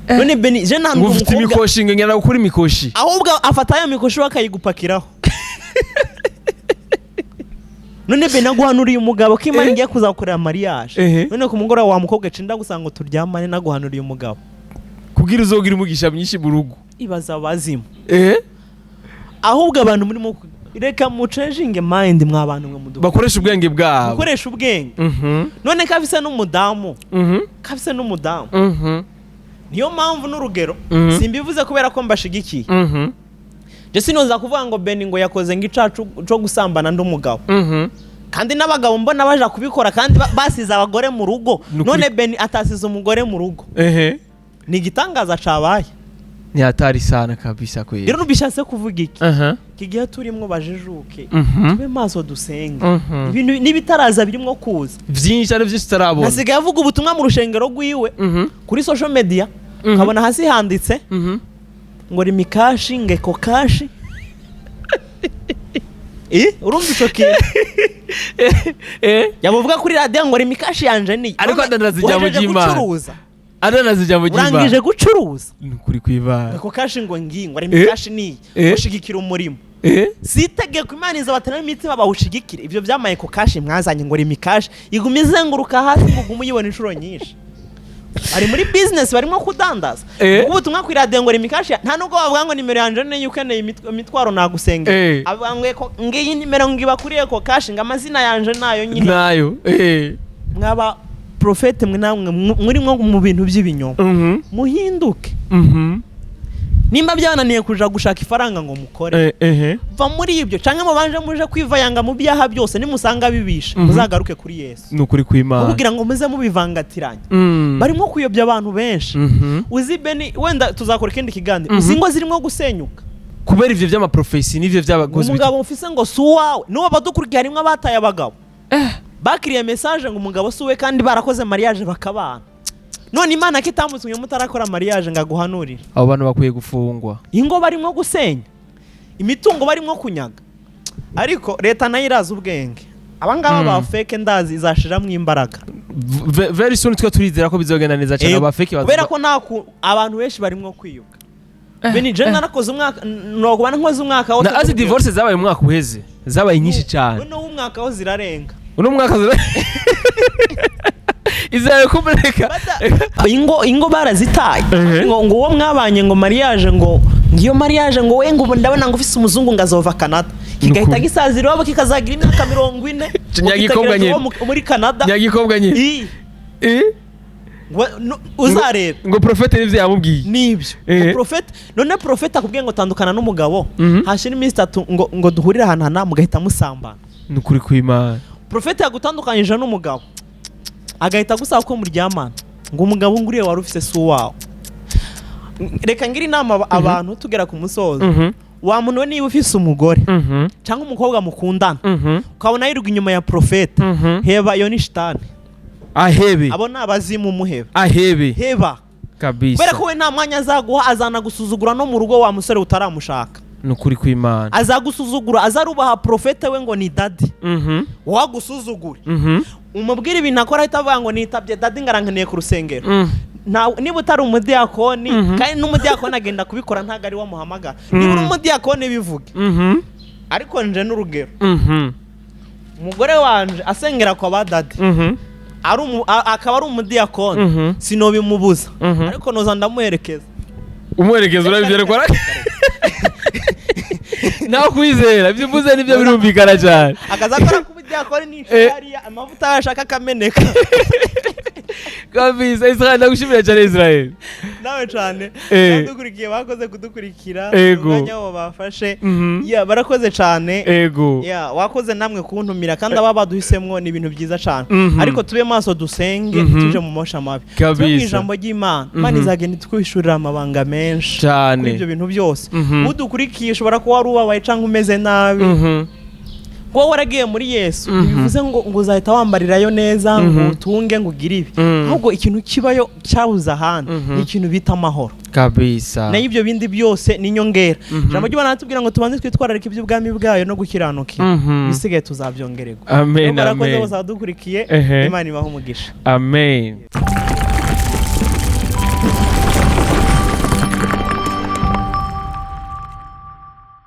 none Beni je nta ngufite imikoshi ngena gukora imikoshi ahubwo afata ya mikoshi bakayigupakiraho none Beni naguhanuriye umugabo ko Imana igiye kuzakorera mariage none ku mugore wa mukobwa cinda gusanga ngo turyamane naguhanuriye umugabo kugira uzogira umugisha myinshi mu rugo ibaza bazimu ahubwo abantu muri reka muchange mind mwabantu mwe muduka bakoresha ubwenge bwabo bakoresha ubwenge none kafise n'umudamu kafise n'umudamu niyo mpamvu n'urugero simbivuze kubera ko mbashigikiye je sinoza kuvuga ngo Beni ngo yakoze ngicacu cyo gusambana ndumugabo kandi n'abagabo mbona baje kubikora kandi basize abagore mu rugo none Beni atasize umugore mu rugo ni gitangaza cabaye ni hatari sana kabisa kweli rero nubishatse kuvuga iki kigiye turimwo bajijuke tube maso dusenga ibintu nibitaraza birimo kuza vyinshi ari vyinshi tarabona nasigaye avuga ubutumwa mu rushengero rwiwe kuri social media kabona hasi handitse ngo rimikashi ngeko kashi urumva ico kintu yavuga kuri radio ngo rimikashi yanje ni ariko adanazijyamo jima adanazijyamo jima urangije gucuruza kuri kw'Imana ngeko kashi ngo ngingo rimikashi ni ushigikira umurimo sitegeko Imana izabatana imitima bawushigikire ivyo vyamaye ko kashi mwazanye ngo rimikashi igumizenguruka hasi ngo gumuyibona inshuro nyinshi ari muri business barimo kudandaza ubutumwa kuri radio ngo rimikashi nta nubwo bavuga ngo nimero yanje ne yukeneye imitwaro nagusenga abangwe ko ngiyi nimero ngiba kuriye ko kashi ngamazina yanje nayo nyine nayo mwaba profete mwe namwe muri mwo mu bintu by'ibinyoma muhinduke nimba byananiye kuja gushaka ifaranga ngo mukore va muri ibyo canke mubanje muje kwivayanga mu byaha byose nimusanga bibisha muzagaruke kuri Yesu nukuri kw'Imana kugira ngo muze mubivangatiranye barimo kuyobya abantu benshi uzi Beni wenda tuzakora ikindi kiganiro uzingo zirimo gusenyuka kubera ivyo by'amaprofesi n'ivyo by'abagozi umugabo ufise ngo suwawe no badukurikira harimo abataye abagabo bakiriye message ngo umugabo suwe kandi barakoze mariage bakabana none Imana kitamutse mutarakora mariage ngaguhanurira abo bantu bakwiye gufungwa ingo barimo gusenya imitungo barimo kunyaga ariko leta nayo iraza ubwenge abangaba ba fake ndazi izashiramwe imbaraga very soon twa turizera ko bizogenda neza cyane aba fake kubera ko naku abantu benshi barimo kwiyuka Beni je narakoze umwaka no kubana nkoze umwaka wose na azi divorce zabaye umwaka uheze zabaye nyinshi cyane none umwaka wo zirarenga uno mwaka izaye kumereka ingo barazitaye ngo uwo mwabanye ngo mariage ngo ngiyo mariage ngo we ngo ndabona ngo ufise umuzungu ngazova Canada kigahita gisazira wabo kikazagira imyaka 40 nyagikobwa nyine muri Canada nyagikobwa nyine uzareba ngo profete nivyo yamubwiye nibyo profete none profete akubwiye ngo tandukana n'umugabo hashira iminsi 3 ngo duhurira ahantu mugahita musambana nukuri kw'Imana profete yagutandukanyije n'umugabo agahita gusaba ko muryamana ngo umugabo nguriye wari ufise si uwawe. Reka ngira inama abantu tugera ku musozo. Wa muntu niba ufise umugore cyangwa umukobwa mukundana ukabona yirirwa inyuma ya profete, heba yo ni shitani. Ahebe abo ni abazimu muheba. Ahebe heba kabisa. Kubera ko we nta mwanya azaguha, azana gusuzugura no mu rugo wa musore utaramushaka. Nukuri kw'Imana azagusuzugura, azarubaha profete we ngo ni daddy. Wagusuzugure umubwira ibintu akora ahita avuga ngo nitabye daddy ngarankeneye ku rusengero. Niba utari umudiyakoni kandi n'umudiyakoni agenda kubikora ntago ari wamuhamagara. Niba uri umudiyakoni bivuge. Ariko nje n'urugero, umugore wanje asengera kwa ba daddy akaba ari umudiyakoni, sinobimubuza ariko noza ndamuherekeza. Umuherekeza urabivyere kwa nawe kwizera ibyo mvuze nibyo birumvikana cyane. Akazakora ku budiyakoni n'ishari amavuta yashaka kameneka. Kabisa Israel, ndagushimira cyane Israel. Nawe cyane badukurikiye, bakoze kudukurikira umwanya wabo bafashe. Barakoze cyane. Wakoze namwe kuntumira kandi aba baduhisemwo ni ibintu byiza cyane. Ariko tube maso dusenge tuje mu mosha mabi. Kabisa ijambo ry'Imana Imana izagenda twishurira amabanga menshi cyane kuri ibyo bintu byose. Udukurikiye ushobora kuba wari ubabaye cyangwa umeze nabi, ko waragiye muri Yesu bivuze ngo uzahita wambarirayo neza ngo utunge ngo ugire ibi. Ahubwo ikintu kibayo cyabuza ahandi ni ikintu bita amahoro kabisa. Na ibyo bindi byose ni nyongera. Ijambo ry'Imana natubwira ngo tubanze twitwararike iby'ubwami bwayo no gukiranukira, bisigaye tuzabyongererwa. Amen. Barakoze bose badukurikiye, Imana ibahe umugisha. Amen.